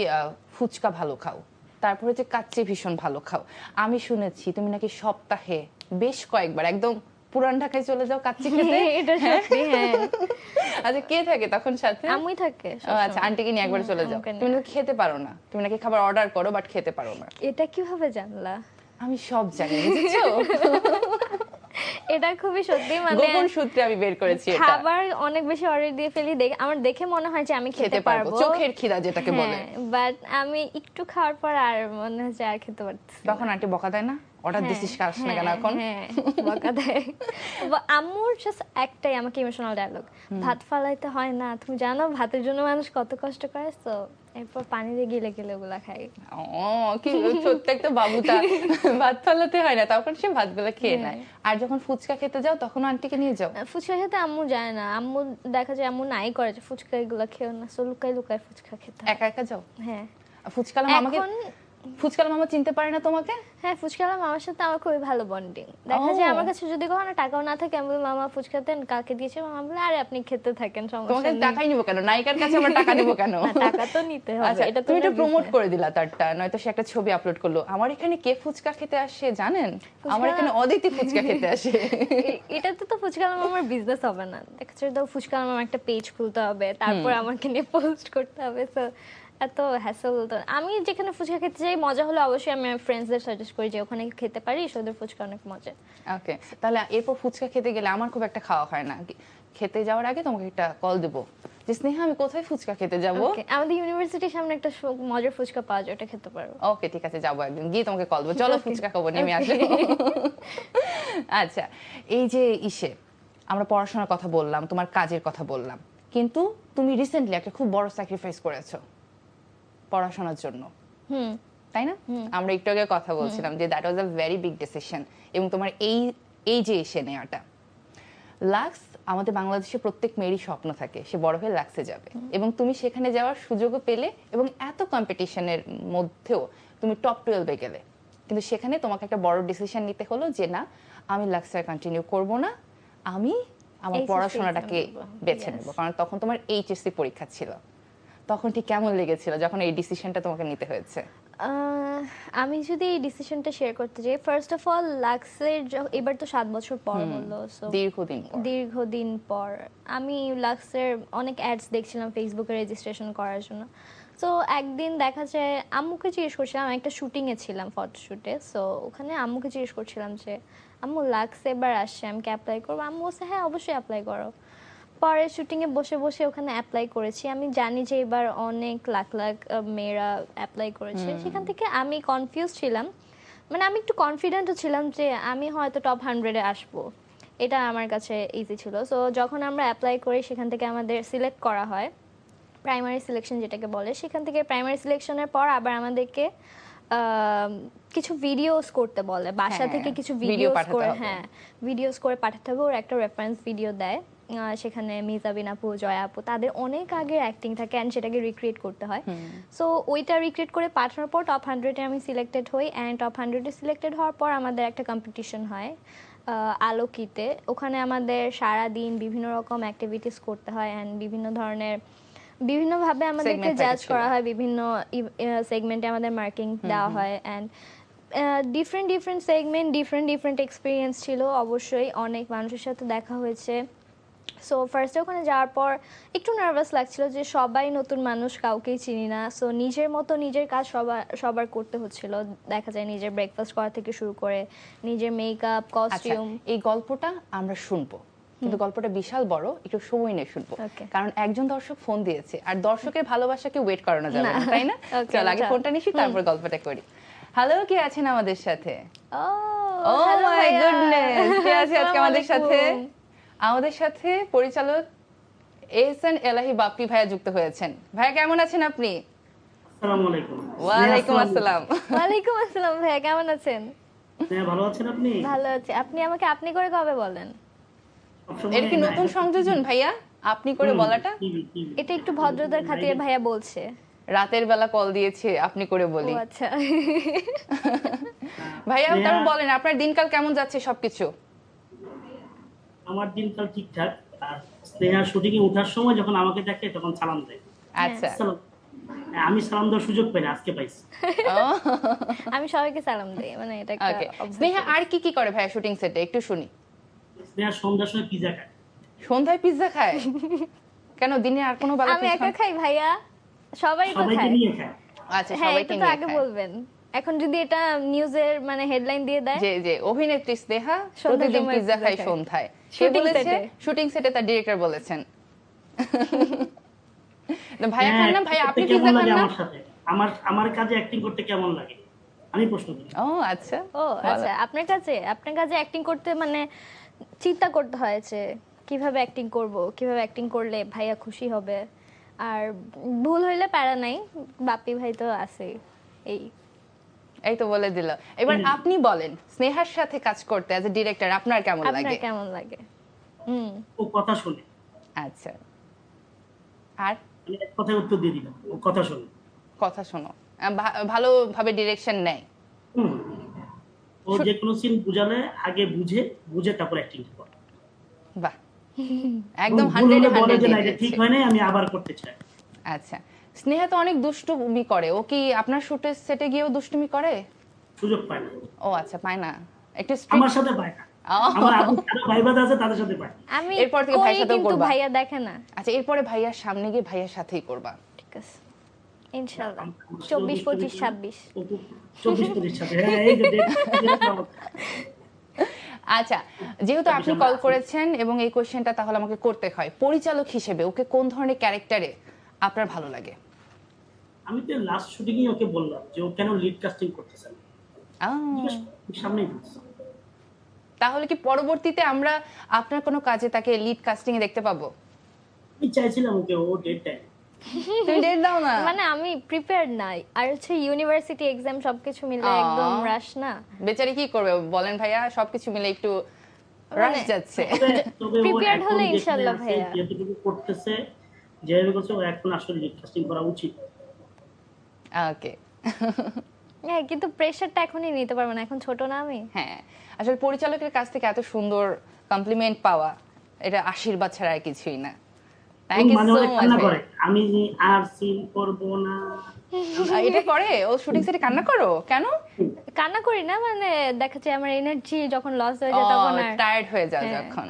A: ফুচকা ভালো খাও, তারপরে যে কাচ্চি ভীষণ ভালো খাও, আমি শুনেছি তুমি নাকি সপ্তাহে বেশ কয়েকবার একদম পুরান ঢাকায় চলে যাও কাচ্চি খেতে।
B: এটা সত্যি, হ্যাঁ।
A: আচ্ছা, কে থাকে তখন সাথে?
B: আম্মুই থাকে
A: ও আচ্ছা, আন্টিকে নিয়ে একবার চলে যাও।
B: আম্মুকে নিয়ে।
A: তুমি নাকি খেতে পারো না, তুমি নাকি খাবার অর্ডার করো বাট খেতে পারো না।
B: এটা কিভাবে জানলা?
A: আমি সব জানি, বুঝেছো?
B: এটা খুবই সত্যি, মানে
A: গোপন সূত্রে আমি বের করেছি এটা।
B: খাবার অনেক বেশি অর্ডার দিয়ে ফেলি, আমার দেখে মনে হয় যে আমি খেতে পারবো,
A: চোখের খিদা যেটাকে বলে।
B: বাট আমি একটু খাওয়ার পর আর মনে হচ্ছে আর খেতে পারতেছি না।
A: তখন আন্টি বকা দেয় না, অর্ডার দিছিস কাজ না কেন এখন?
B: হ্যাঁ, বকা দেয়। আম্মুর জাস্ট একটাই আমাকে ইমোশনাল ডায়লগ, ভাত ফালাইতে হয় না, তুমি জানো ভাতের জন্য মানুষ কত কষ্ট করে, তো এরপর পানি দিয়ে গিলে গিলে ওগুলা খাই।
A: ও কি প্রত্যেকটা বাবুটা ভাত ফালাতে হয় না, তখন সে ভাতগুলো খেয়ে নেয়। আর যখন ফুচকা খেতে যাও তখন আন্টিকে নিয়ে যাও?
B: ফুচকা খেতে আম্মু যায় না, আম্মু দেখা যায় আম্মু নাই করে যে ফুচকা এগুলো খেও না, সো লুকাই লুকাই ফুচকা খেতে হয়।
A: একা একা যাও?
B: হ্যাঁ।
A: ফুচকালা মামাকে, ফুচকালা মামা চিনতে পারে না তোমাকে?
B: হ্যাঁ, ফুচকালা মামার সাথে আমার খুবই ভালো বন্ডিং। দেখা যায় আমার কাছে যদি কখনো টাকাও না থাকে, আমি বলি মামা ফুচকা দেন, কালকে দিয়েছে, মামা বলে আরে আপনি খেতে থাকেন, সমস্যা
A: তোমাকে
B: নেই।
A: টাকাই নিবো কেন, নায়িকার কাছে আমরা টাকা নিবো কেন?
B: না, টাকা তো নিতে হবে,
A: আচ্ছা,
B: এটা তো
A: তুমি এটা
B: ওনার
A: প্রমোট
B: business।
A: করে দিলা তারটা, নয়তো সে একটা ছবি আপলোড করলো, আমার এখানে কে ফুচকা খেতে আসে জানেন, আমার এখানে অদিতি ফুচকা খেতে আসে।
B: এটাতে তো ফুচকালা মামার বিজনেস হবে না, দেখা যাচ্ছে তো ফুচকালা মামার একটা পেজ খুলতে হবে, তারপর আমাকে নিয়ে পোস্ট করতে হবে, তো এত হ্যাসেল তো। আমি যেখানে ফুচকা খেতে যাই, মজা হলে অবশ্যই আমি আমার ফ্রেন্ডসদের সাজেস্ট করি যে ওখানে খেতে পারি, ওদের ফুচকা অনেক মজা।
A: ওকে, তাহলে এরপর ফুচকা খেতে গেলে আমার খুব একটা খাওয়া হয় না, খেতে যাওয়ার আগে তোমাকে একটা কল দেবো যে স্নেহা আমি কোথায় ফুচকা খেতে যাবো।
B: Okay, আমাদের ইউনিভার্সিটির সামনে একটা মজার ফুচকা পাওয়া যায়, ওটা খেতে পারো।
A: ওকে ঠিক আছে, যাবো একদিন, গিয়ে তোমাকে কল দেবো, চলো ফুচকা খাবো, নেমে আসো। আচ্ছা, এই যে আমরা পড়াশোনার কথা বললাম, তোমার কাজের কথা বললাম, কিন্তু তুমি রিসেন্টলি একটা খুব বড় স্যাক্রিফাইস করেছো পড়াশোনার জন্য, তাই না? আমরা একটু আগে কথা বলছিলাম যে that was a very big decision, এবং তোমার এই যে নেওয়াটা। লাক্স আমাদের বাংলাদেশে প্রত্যেক মেয়েরই স্বপ্ন থাকে সে বড় হয়ে লাক্সে যাবে, এবং তুমি সেখানে যাওয়ার সুযোগও পেলে, এবং এত কম্পিটিশনের মধ্যেও তুমি টপ 12-এ গেলে, কিন্তু সেখানে তোমাকে একটা বড় ডিসিশন নিতে হলো যে না, আমি লাক্সে কন্টিনিউ করব না, আমি আমার
B: HSC
A: পড়াশোনাটাকে
B: exam দেব।
A: বেছে
B: Yes.
A: নেব। কারণ তখন তোমার এইচএসসি পরীক্ষা ছিল, তখন ঠিক কেমন লেগেছিল যখন এই ডিসিশনটা তোমাকে নিতে হয়েছে?
B: আমি যদি এই ডিসিশনটা শেয়ার করতে চাই, ফার্স্ট অফ অল লাক্সের এবার তো 7 বছর পর হলো, সো দীর্ঘদিন পর আমি লাক্সের অনেক অ্যাডস দেখছিলাম ফেসবুকে রেজিস্ট্রেশন করার জন্য। সো একদিন দেখা যায় আম্মুকে জিজ্ঞেস করছিলাম, আমি একটা শুটিংয়ে ছিলাম, ফটোশুটে, সো ওখানে আম্মুকে জিজ্ঞেস করছিলাম যে আম্মু লাক্স এবার আসছে, আমি কি অ্যাপ্লাই করবো? আম্মু বলছে হ্যাঁ অবশ্যই অ্যাপ্লাই করো। পরে শুটিংয়ে বসে বসে ওখানে অ্যাপ্লাই করেছি। আমি জানি যে এবার অনেক লাখ লাখ মেয়েরা অ্যাপ্লাই করেছে, সেখান থেকে আমি কনফিউজ ছিলাম, মানে আমি একটু কনফিডেন্টও ছিলাম যে আমি হয়তো টপ 100-এ আসবো, এটা আমার কাছে ইজি ছিল। সো যখন আমরা অ্যাপ্লাই করি, সেখান থেকে আমাদের সিলেক্ট করা হয়, প্রাইমারি সিলেকশন যেটাকে বলে, সেখান থেকে প্রাইমারি সিলেকশনের পর আবার আমাদেরকে কিছু ভিডিওস করতে বলে, বাসা থেকে কিছু ভিডিওস করে, হ্যাঁ ভিডিওস করে পাঠাতে হবে, ওর একটা রেফারেন্স ভিডিও দেয়, সেখানে মিজাবিন আপু, জয়া আপু, তাদের অনেক আগের অ্যাক্টিং থাকে, অ্যান্ড সেটাকে রিক্রিয়েট করতে হয়। সো ওইটা রিক্রিয়েট করে পাঠানোর পর টপ 100-এ আমি সিলেক্টেড হই, অ্যান্ড টপ 100-এ সিলেক্টেড হওয়ার পর আমাদের একটা কম্পিটিশন হয় আলোকিতে। ওখানে আমাদের সারাদিন বিভিন্ন রকম অ্যাক্টিভিটিস করতে হয়, অ্যান্ড বিভিন্নভাবে আমাদেরকে জাজ করা হয়, বিভিন্ন সেগমেন্টে আমাদের মার্কিং দেওয়া হয়, and different segment, different experience ছিল, অবশ্যই অনেক মানুষের সাথে দেখা হয়েছে। সো ফার্স্টে ওখানে যাওয়ার পর একটু নার্ভাস লাগছিল যে সবাই নতুন মানুষ, কাউকেই চিনি না, সো নিজের মতো নিজের কাজ সবার করতে হচ্ছিল। দেখা যায় নিজের ব্রেকফাস্ট করা থেকে শুরু করে নিজের মেকআপ, কস্টিউম।
A: এই গল্পটা আমরা শুনবো, কিন্তু গল্পটা বিশাল বড়, একটু সময় নিয়ে শুনবো, কারণ একজন দর্শক ফোন দিয়েছে, আর দর্শকের ভালোবাসাকে ওয়েট করানো যাবে না, তাই না? চল আগে ফোনটা নিছি, তারপর গল্পটা করি। হ্যালো, কে আছেন আমাদের সাথে? ও মাই গুডনেস, কে আছে আজকে আমাদের সাথে? আমাদের সাথে পরিচালক এহসান এলাহি বাপ্পি ভাইয়া যুক্ত হয়েছেন। ভাইয়া কেমন আছেন আপনি?
F: আসসালামু আলাইকুম।
A: ওয়ালাইকুম আসসালাম।
B: ওয়ালাইকুম আসসালাম ভাইয়া, কেমন আছেন?
F: হ্যাঁ, ভালো আছেন আপনি?
B: ভালো আছি। আপনি আমাকে আপনি করে কবে বলেন?
A: এটা কি নতুন সংযোজন ভাইয়া, আপনি করে বলাটা?
B: এটা একটু ভদ্রতার খাতিরে ভাইয়া বলছে।
A: রাতের বেলা কল দিয়েছে আপনি করে
B: ও
A: বলি।
B: আচ্ছা।
A: ভাইয়া
F: স্নেহা-
A: তারপর বলেন আপনার দিনকাল কেমন যাচ্ছে সবকিছু?
F: আমার দিনকাল ঠিকঠাক। আর স্নেহা শুটিং এ ওঠার সময় যখন আমাকে দেখে তখন সালাম দেয়।
A: আচ্ছা।
F: সালাম। আমি সালাম দেওয়ার সুযোগ পাই না, আজকে পাইছি।
B: আমি সবাইকে সালাম দিই, মানে এটা একটা
A: ওকে,
B: অভ্যাস।
A: স্নেহা আর কি কি করে ভাইয়া শুটিং সেটে একটু শুনি।
F: স্নেহা সন্ধ্যার সময় পিজা খায়।
A: সন্ধ্যায় পিৎজা খায়? কেন দিনে আর কোনো বেলা
B: আমি
A: পিৎজা
B: একা
A: খান?
B: খাই ভাইয়া, সবাই তো
F: সবাইকে
B: খায়।
F: নিয়ে খায়।
A: আচ্ছা,
B: হ্যাঁ,
A: সবাইকে
B: এটা তো
A: নিয়ে
B: আগে
A: খায়।
B: বলবেন। এখন যদি এটা নিউজের মানে হেডলাইন দিয়ে দেয়,
A: যে যে অভিনেত্রী স্নেহা
B: সন্ধ্যার
A: প্রতিদিন
B: সময়
A: পিৎজা
B: পিৎজা
A: খায়
B: খায়।
A: সন্ধ্যায়, কে
B: Shooting
A: বলেছে?
B: set-এ।
A: শুটিং সেটে তার ডিরেক্টর বলেছেন। না, ভাইয়া
F: হ্যাঁ,
A: খান না? ভাইয়া আপনি
F: করতে
A: পিৎজা
F: কেমন
A: খান
F: লাগে
A: না?
F: আমার সাথে? আমার কাজে অ্যাক্টিং করতে কেমন লাগে? আমি প্রশ্ন করি।
A: ও আচ্ছা।
B: ও
A: ভালো।
B: আচ্ছা, আপনার কাছে অ্যাক্টিং করতে মানে চিন্তা করতে হয়েছে কিভাবে অ্যাক্টিং করব, কিভাবে অ্যাক্টিং করলে ভাইয়া খুশি হবে, আর ভুল হইলে প্যারা নাই, বাপ্পি ভাই তো আছেই।
A: এই তো বলে দিল। এবার আপনি বলেন স্নেহার সাথে কাজ করতে অ্যাজ এ ডিরেক্টর আপনার কেমন
B: আপনার
A: লাগে?
B: কেমন লাগে?
F: ও কথা শুনে।
A: আচ্ছা, আর
F: আমি এক কথায় উত্তর দিয়ে দিলাম, ও কথা শুনে।
A: কথা শোনো, ভালোভাবে ডিরেকশন নেয়।
F: হুম। ও যে কোনো সিন বুঝালে আগে বুঝে তারপর অ্যাক্টিং করে।
A: বাহ, একদম
F: ভুল হলে
A: 100
F: বলে যে না,
A: 100
F: এটা ঠিক হয় নাই, আমি আবার করতে চাই।
A: আচ্ছা, স্নেহা তো অনেক দুষ্টুমি করে, ও কি আপনার শুটের সেটে গিয়েও দুষ্টুমি করে?
F: সুযোগ পায় না।
A: ও আচ্ছা, পায় না, একটু
F: আমার
A: strict?
F: সাথে পায় না।
A: ও।
F: আমার আপু যারা ভাইবাদা আছে তাদের সাথে পায়।
B: আমি
A: এরপর থেকে ভাইয়ের
B: করি,
A: সাথেও
B: কিন্তু
A: করবা?
B: ভাইয়া দেখে না।
A: আচ্ছা, এরপরে ভাইয়ার সামনে গিয়ে ভাইয়ার সাথেই করবা।
B: ঠিক আছে, ইনশাআল্লাহ।
F: আমার সাথে
B: 24,
F: দুষ্টুমি
B: 25,
F: করে।
B: 26।
F: ও 24-25 সাথে। হ্যাঁ, এই যে date
A: আচ্ছা, যেহেতু আপনি কল করেছেন এবং এই কোশ্চেনটা তাহলে আমাকে করতে হয়, পরিচালক হিসেবে ওকে কোন ধরনের ক্যারেক্টারে আপনার ভালো লাগে?
F: আমি তো লাস্ট শুটিং এ ওকে বললাম যে ও কেন লিড কাস্টিং করতেছে না। জিজ্ঞেস করি, সামনেই বলছে।
A: তাহলে কি পরবর্তীতে আমরা আপনার কোনো কাজে তাকে লিড কাস্টিং এ দেখতে পাবো?
F: আমি চাইছিলাম ওকে, ও ডেট দেয়।
A: তুমি ডেট দাও না।
B: মানে আমি প্রিপেয়ার্ড নাই, আর হচ্ছে ইউনিভার্সিটি এক্সাম সবকিছু মিলে
A: আহ।
B: একদম রাশ না।
A: বেচারি কি করবে বলেন ভাইয়া, সবকিছু মিলে একটু রাশ যাচ্ছে।
F: তবে ও
B: Prepared
F: এখন
B: হলে
F: যেখানে
B: ইনশাআল্লাহ
F: আছে,
B: ভাইয়া।
F: যেটুকু করতেছে, যেভাবে করছে, ও এখন আসলে লিড কাস্টিং করা উচিত।
A: ওকে।
B: হ্যাঁ, কিন্তু প্রেশারটা এখনই নিতে পারবো না, এখন ছোট না আমি।
A: হ্যাঁ, আসলে পরিচালকের কাছ থেকে এত সুন্দর কমপ্লিমেন্ট পাওয়া, এটা আশীর্বাদ ছাড়া আর কিছুই না। থ্যাংক ইউ
F: মানে
A: সো
F: অনেক
A: মাচ।
F: কান্না করে, আমি আর সিন করব না।
A: এটা করে ও শুটিং সেটে কান্না করো কেন?
B: কান্না করি না, মানে দেখা যায় আমার এনার্জি যখন লস হয়ে যায় তখন আর
A: টায়ার্ড হয়ে যায়
B: হ্যাঁ।
A: যখন।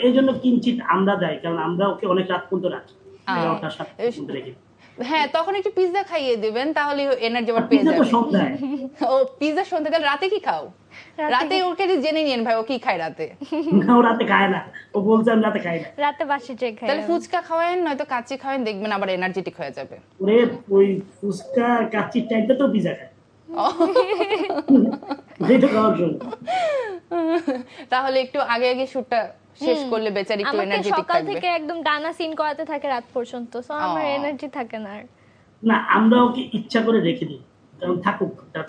F: এই জন্য কিঞ্চিত আমরা দেয়, কারণ আমরা ওকে অনেক রাত পর্যন্ত রাখি। 11টা 7টা পর্যন্ত রেখে।
A: হ্যাঁ, তখন একটু পিৎজা খাইয়ে দিবেন, তাহলে এনার্জি আবার পেয়ে
F: পিৎজা তো
A: যাবে।
F: সন্ধ্যায়।
A: ও পিৎজা সন্ধ্যা, তাহলে রাতে কি খাও? রাতে ওকে জেনে নিন ভাই, ও কি খায় রাতে।
F: না, ও রাতে খায় না, ও বলছে আমি রাতে খাই না।
B: রাতে বাসি চেক খাই
A: তাহলে
B: আমি।
A: ফুচকা খাওয়ান, নয়তো কাচ্চি খাওয়ান, দেখবেন আবার এনার্জেটিক হয়ে যাবে।
F: ওরে ওই ফুচকা কাচ্চির টাইপটা তো পিজা খায়। যেটা খাওয়ার জন্য।
A: তাহলে একটু আগে আগে শুটটা শেষ করলে বেচারি একটু
B: আমাকে
A: এনার্জেটিক
B: সকাল
A: থাকবে।
B: থেকে একদম টানা সিন করাতে থাকে রাত পর্যন্ত, সো আমার এনার্জি থাকে না আর।
F: না, আমরা ওকে ইচ্ছা করে রেখে দিই, কারণ থাকুক তার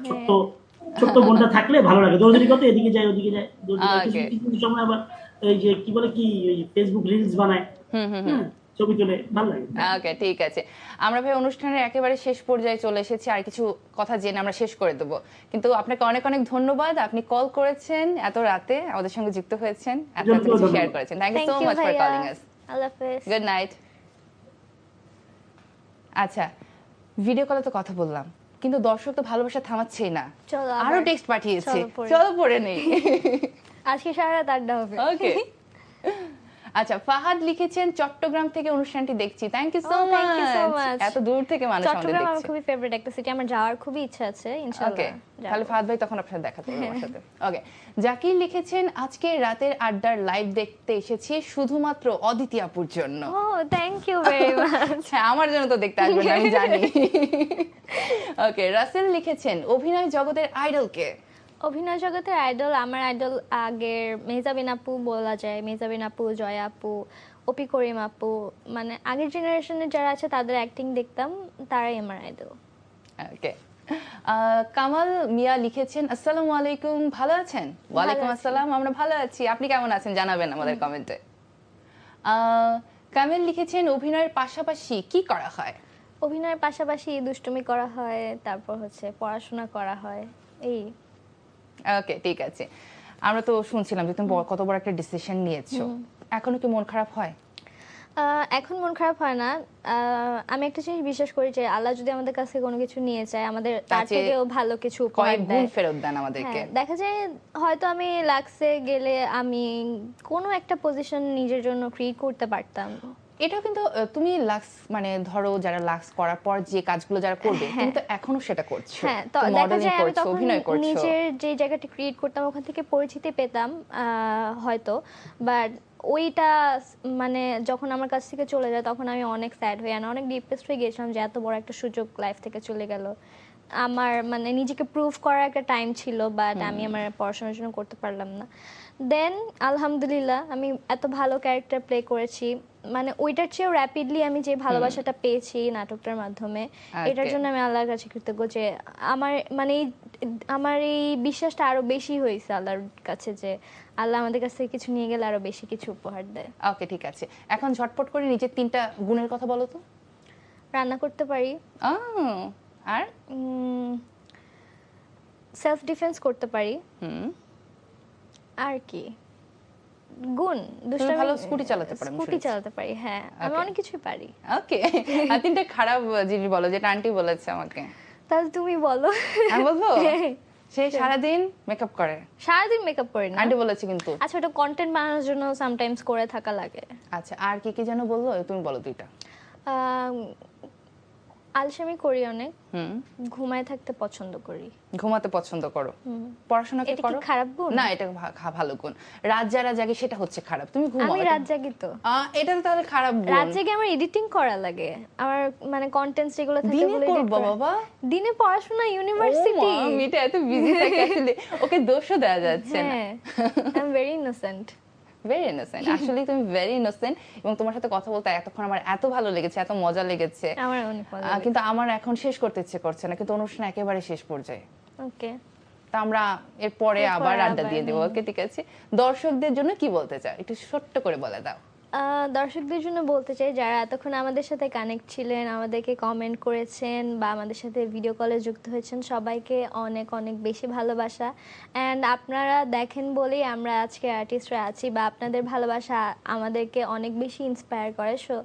F: ছোট্ট বোনটা থাকলে ভালো লাগে। দৌড়দৌড়ি করতে এদিকে যায় ওদিকে যায়,
A: Okay.
F: কিছু সময় আবার এই যে কি বলে কি ওই ফেসবুক রিলস বানায়, হ্যাঁ, ছবি তুলে, ভালো লাগে।
A: ওকে, ঠিক আছে। আমরা ভাই অনুষ্ঠানের একেবারে শেষ পর্যায়ে চলে এসেছি, আর কিছু কথা জেনে আমরা শেষ করে দেবো। কিন্তু আপনাকে অনেক অনেক ধন্যবাদ, আপনি কল করেছেন এত রাতে, আমাদের সঙ্গে যুক্ত হয়েছেন, এত কিছু
F: ধন্যবাদ।
A: শেয়ার করেছেন। Thank you
B: thank
A: so
B: you
A: much for
B: ভাইয়া,
A: কলিং আস।
B: আল্লাহ হাফেজ।
A: Good night. আচ্ছা, ভিডিও কলে তো কথা বললাম, কিন্তু দর্শক তো ভালোবাসা থামাচ্ছেই না,
B: চলো
A: আরো
B: আবার
A: টেক্সট পাঠিয়েছে।
B: চলো পড়ি।
A: চলো পড়ে নেই।
B: আজকে সারা রাত আড্ডা হবে।
A: ওকে। আচ্ছা, ফাহাদ লিখেছেন চট্টগ্রাম থেকে অনুষ্ঠানটি দেখছি। Thank you so
B: Oh, thank you so
A: much.
B: much.
A: এত দূর থেকে মানুষ আমাদের
B: চট্টগ্রাম আমার
A: দেখছে।
B: খুবই ফেভারিট একটা সিটি, আমার যাওয়ার খুবই ইচ্ছা আছে,
A: ওকে,
B: ইনশাআল্লাহ
A: তাহলে ফাহাদ ভাই তখন আপনার দেখা করবে আমার সাথে। ওকে, জাকির লিখেছেন আজকে রাতের আড্ডার লাইভ দেখতে এসেছি শুধুমাত্র অদিতি আপুর জন্য।
B: ও থ্যাংক ইউ ভেরি মাচ।
A: হ্যাঁ, আমার জন্য তো দেখতে আসবেন, আমি জানি। ওকে, রাসেল লিখেছেন অভিনয় জগতের আইডল কে?
B: অভিনয় জগতের আইডল, আমার আইডল আগের মেহজাবিন আপু বলা যায়, মেহজাবিন আপু, জয়া আপু, অপি করিম আপু, মানে আগের জেনারেশনের যারা আছে তাদের অ্যাক্টিং দেখতাম, তারাই আমার আইডল।
A: ওকে, কামাল মিয়া লিখেছেন আসসালামু আলাইকুম, ভালো আছেন? ওয়ালাইকুম
B: আছি।
A: আসসালাম, আমরা ভালো আছি, আপনি কেমন আছেন জানাবেন আমাদের কমেন্টে। কামেল লিখেছেন অভিনয়ের পাশাপাশি কি করা হয়?
B: অভিনয়ের পাশাপাশি দুষ্টুমি করা হয়, তারপর হচ্ছে পড়াশোনা করা হয় এই।
A: ওকে, ঠিক আছে। আমরা তো শুনছিলাম যে তুমি কত বড় একটা ডিসিশন নিয়েছো, এখনো কি মন খারাপ হয়?
B: এখন মন খারাপ হয় না। আমি একটা জিনিস বিশ্বাস করি যে আল্লাহ যদি আমাদের কাছে কোনো কিছু নিয়ে যায়, আমাদের তার
A: চেয়ে
B: থেকেও ভালো কিছু উপহার
A: কয়েক গুণ
B: দেয়।
A: ফেরত দেন আমাদেরকে।
B: হ্যাঁ, দেখা যায় হয়তো আমি লাক্সে গেলে আমি কোনো একটা পজিশন নিজের জন্য ক্রিয়েট করতে পারতাম।
A: এটা কিন্তু তুমি লাক্স মানে ধরো যারা লাক্স করার পর যে কাজগুলো যারা করবে তুমি তো এখনো সেটা করছো।
B: হ্যাঁ, তো
A: তুমি
B: দেখা
A: মডেলিং
B: যায় আমি
A: করছো,
B: তখন
A: অভিনয় করছো।
B: নিজের যে জায়গাটা ক্রিয়েট করতাম ওখান থেকে পরিচিতি পেতাম হয়তো, বাট ওইটা মানে যখন আমার কাছ থেকে চলে যায় তখন আমি অনেক স্যাড হয়ে অনেক ডিপ্রেসড হয়ে গেছিলাম যে এত বড় একটা সুযোগ লাইফ থেকে চলে গেল। আমার মানে নিজেকে প্রুভ করার একটা টাইম ছিল, বাট আমি আমার পড়াশোনার জন্য করতে পারলাম না। দেন আলহামদুলিল্লাহ আমি এত ভালো ক্যারেক্টার প্লে করেছি, মানে ওইটার চেয়েও র্যাপিডলি আমি যে ভালোবাসাটা পেয়েছি নাটকটার মাধ্যমে, এটার জন্য আমি আল্লাহর কাছে কৃতজ্ঞ যে আমার এই বিশ্বাসটা আরো বেশি হয়েছে আল্লাহর কাছে যে আল্লাহ আমাদের কাছ থেকে কিছু নিয়ে গেলে আরো বেশি কিছু উপহার দেয়।
A: ওকে, ঠিক আছে। এখন ঝটপট করে নিজের 3টা গুণের কথা বলো তো।
B: রান্না করতে পারি,
A: আর
B: সেলফ ডিফেন্স করতে পারি,
A: হুম,
B: আর কি গুণ
A: তুমি ভালো স্কুটি চালাতে পারো, আমি
B: স্কুটি
A: শুনেছি।
B: চালাতে পারি, হ্যাঁ আমি অনেক কিছুই পারি।
A: ওকে, আর 3টা খারাপ জিনিস বলো যেটা আন্টি বলেছে আমাকে।
B: তাহলে তুমি বলো।
A: আমি বলবো? সে সারাদিন মেকআপ করে,
B: সারাদিন মেকআপ করি না।
A: আন্টি বলেছে কিন্তু।
B: আচ্ছা, ওটা কন্টেন্ট বানানোর জন্য সামটাইমস করে থাকা লাগে।
A: আচ্ছা, আর কি কি যেন বললো, তুমি বলো 2টা।
B: আলসেমি করি অনেক,
A: হুম,
B: ঘুমায় থাকতে পছন্দ করি।
A: ঘুমাতে পছন্দ করো, পড়াশোনা কি
B: এটা কি
A: করো?
B: খারাপ গুণ?
A: না, এটা ভালো গুণ। রাত যারা জাগে সেটা হচ্ছে খারাপ, তুমি ঘুমাও।
B: আমি রাত জাগি তো।
A: এটা তো তাহলে খারাপ গুণ।
B: রাত জেগে আমার এডিটিং করা লাগে, আমার মানে কন্টেন্টস যেগুলো থাকে
A: দিনে
B: ওগুলো edit
A: করবো
B: করা।
A: বাবা?
B: দিনে পড়াশোনা, ইউনিভার্সিটি।
A: ও মা, মেয়েটা এত বিজি থাকে আসলে ওকে দোষও দেওয়া যাচ্ছে না।
B: হ্যাঁ, I am very innocent.
A: Very innocent, আসলে তুমি ভেরি ইনোসেন্ট। এবং তোমার সাথে কথা বলতে এতক্ষণ আমার এত ভালো লেগেছে, এত মজা লেগেছে।
B: আমার অনেক ভালো লাগে।
A: কিন্তু আমার এখন শেষ করতে ইচ্ছে করছে না, কিন্তু অনুষ্ঠান একেবারে শেষ পর্যায়ে।
B: ওকে,
A: তা আমরা এরপরে আবার আড্ডা
B: আবার,
A: দিয়ে দেবো। ওকে, ঠিক আছে। দর্শকদের জন্য কি বলতে চাও, একটু ছোট্ট করে বলে দাও।
B: দর্শকদের জন্য বলতে চাই যারা এতক্ষণ আমাদের সাথে কানেক্ট ছিলেন, আমাদেরকে কমেন্ট করেছেন বা আমাদের সাথে ভিডিও কলে যুক্ত হয়েছেন, সবাইকে অনেক অনেক বেশি ভালোবাসা। অ্যান্ড আপনারা দেখেন বলেই আমরা আজকে আর্টিস্টরা আছি, বা আপনাদের ভালোবাসা আমাদেরকে অনেক বেশি ইন্সপায়ার করে। সো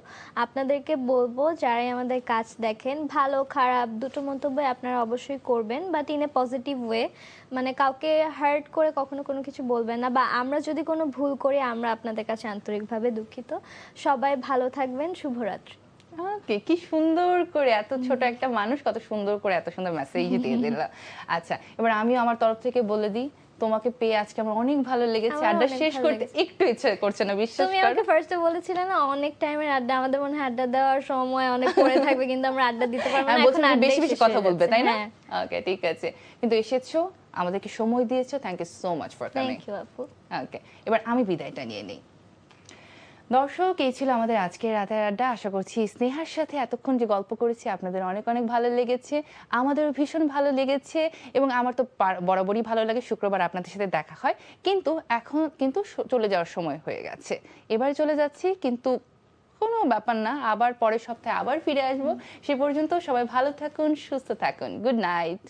B: আপনাদেরকে বলবো যারাই আমাদের কাজ দেখেন, ভালো খারাপ দুটো মন্তব্য আপনারা অবশ্যই করবেন, but in a positive way. মানে কাউকে হার্ট করে কখনো কোনো কিছু বলবেন না, বা আমরা যদি কোনো ভুল করি আমরা আপনাদের কাছে আন্তরিকভাবে দুঃখিত। সবাই ভালো থাকবেন, শুভরাত্রি।
A: ওকে, কি সুন্দর করে এত ছোট একটা মানুষ কত সুন্দর করে এত সুন্দর মেসেজ দিয়ে দিল। আচ্ছা, এবার আমিও আমার তরফ থেকে বলে দিই, তোমাকে পেয়ে আজকে আমার অনেক ভালো লেগেছে।
B: আমারও
A: আড্ডা
B: অনেক
A: শেষ
B: ভালো
A: করতে
B: লেগেছে।
A: একটু ইচ্ছে করছে না, বিশ্বাস
B: তুমি
A: করো।
B: আমাকে ফার্স্টে বলেছিলে না অনেক টাইমের আড্ডা, আমাদের মনে হয় আড্ডা দেওয়ার সময় অনেক পরে থাকবে, কিন্তু আমরা আড্ডা দিতে পারবো না।
A: আমি
B: এখন
A: বলছিলাম যে
B: আড্ডাই
A: বেশি বেশি
B: শেষ
A: কথা
B: হয়ে
A: বলবে,
B: যাচ্ছে।
A: তাই না?
B: হ্যাঁ,
A: ওকে, ঠিক আছে। কিন্তু এসেছো, আমাদেরকে সময় দিয়েছো, thank you so much for coming.
B: Thank you আপু।
A: ওকে, এবার আমি বিদায়টা নিয়ে নিই। দর্শক, এই ছিল আমাদের আজকের রাতের আড্ডা। আশা করছি স্নেহার সাথে এতক্ষণ যে গল্প করেছি আপনাদের অনেক অনেক ভালো লেগেছে, আমাদেরও ভীষণ ভালো লেগেছে। এবং আমার তো বরাবরই ভালো লাগে শুক্রবার আপনাদের সাথে দেখা হয়, কিন্তু এখন কিন্তু চলে যাওয়ার সময় হয়ে গেছে। এবার চলে যাচ্ছি, কিন্তু কোনো ব্যাপার না, আবার পরের সপ্তাহে আবার ফিরে আসবো। সে পর্যন্ত সবাই ভালো থাকুন, সুস্থ থাকুন। Good night.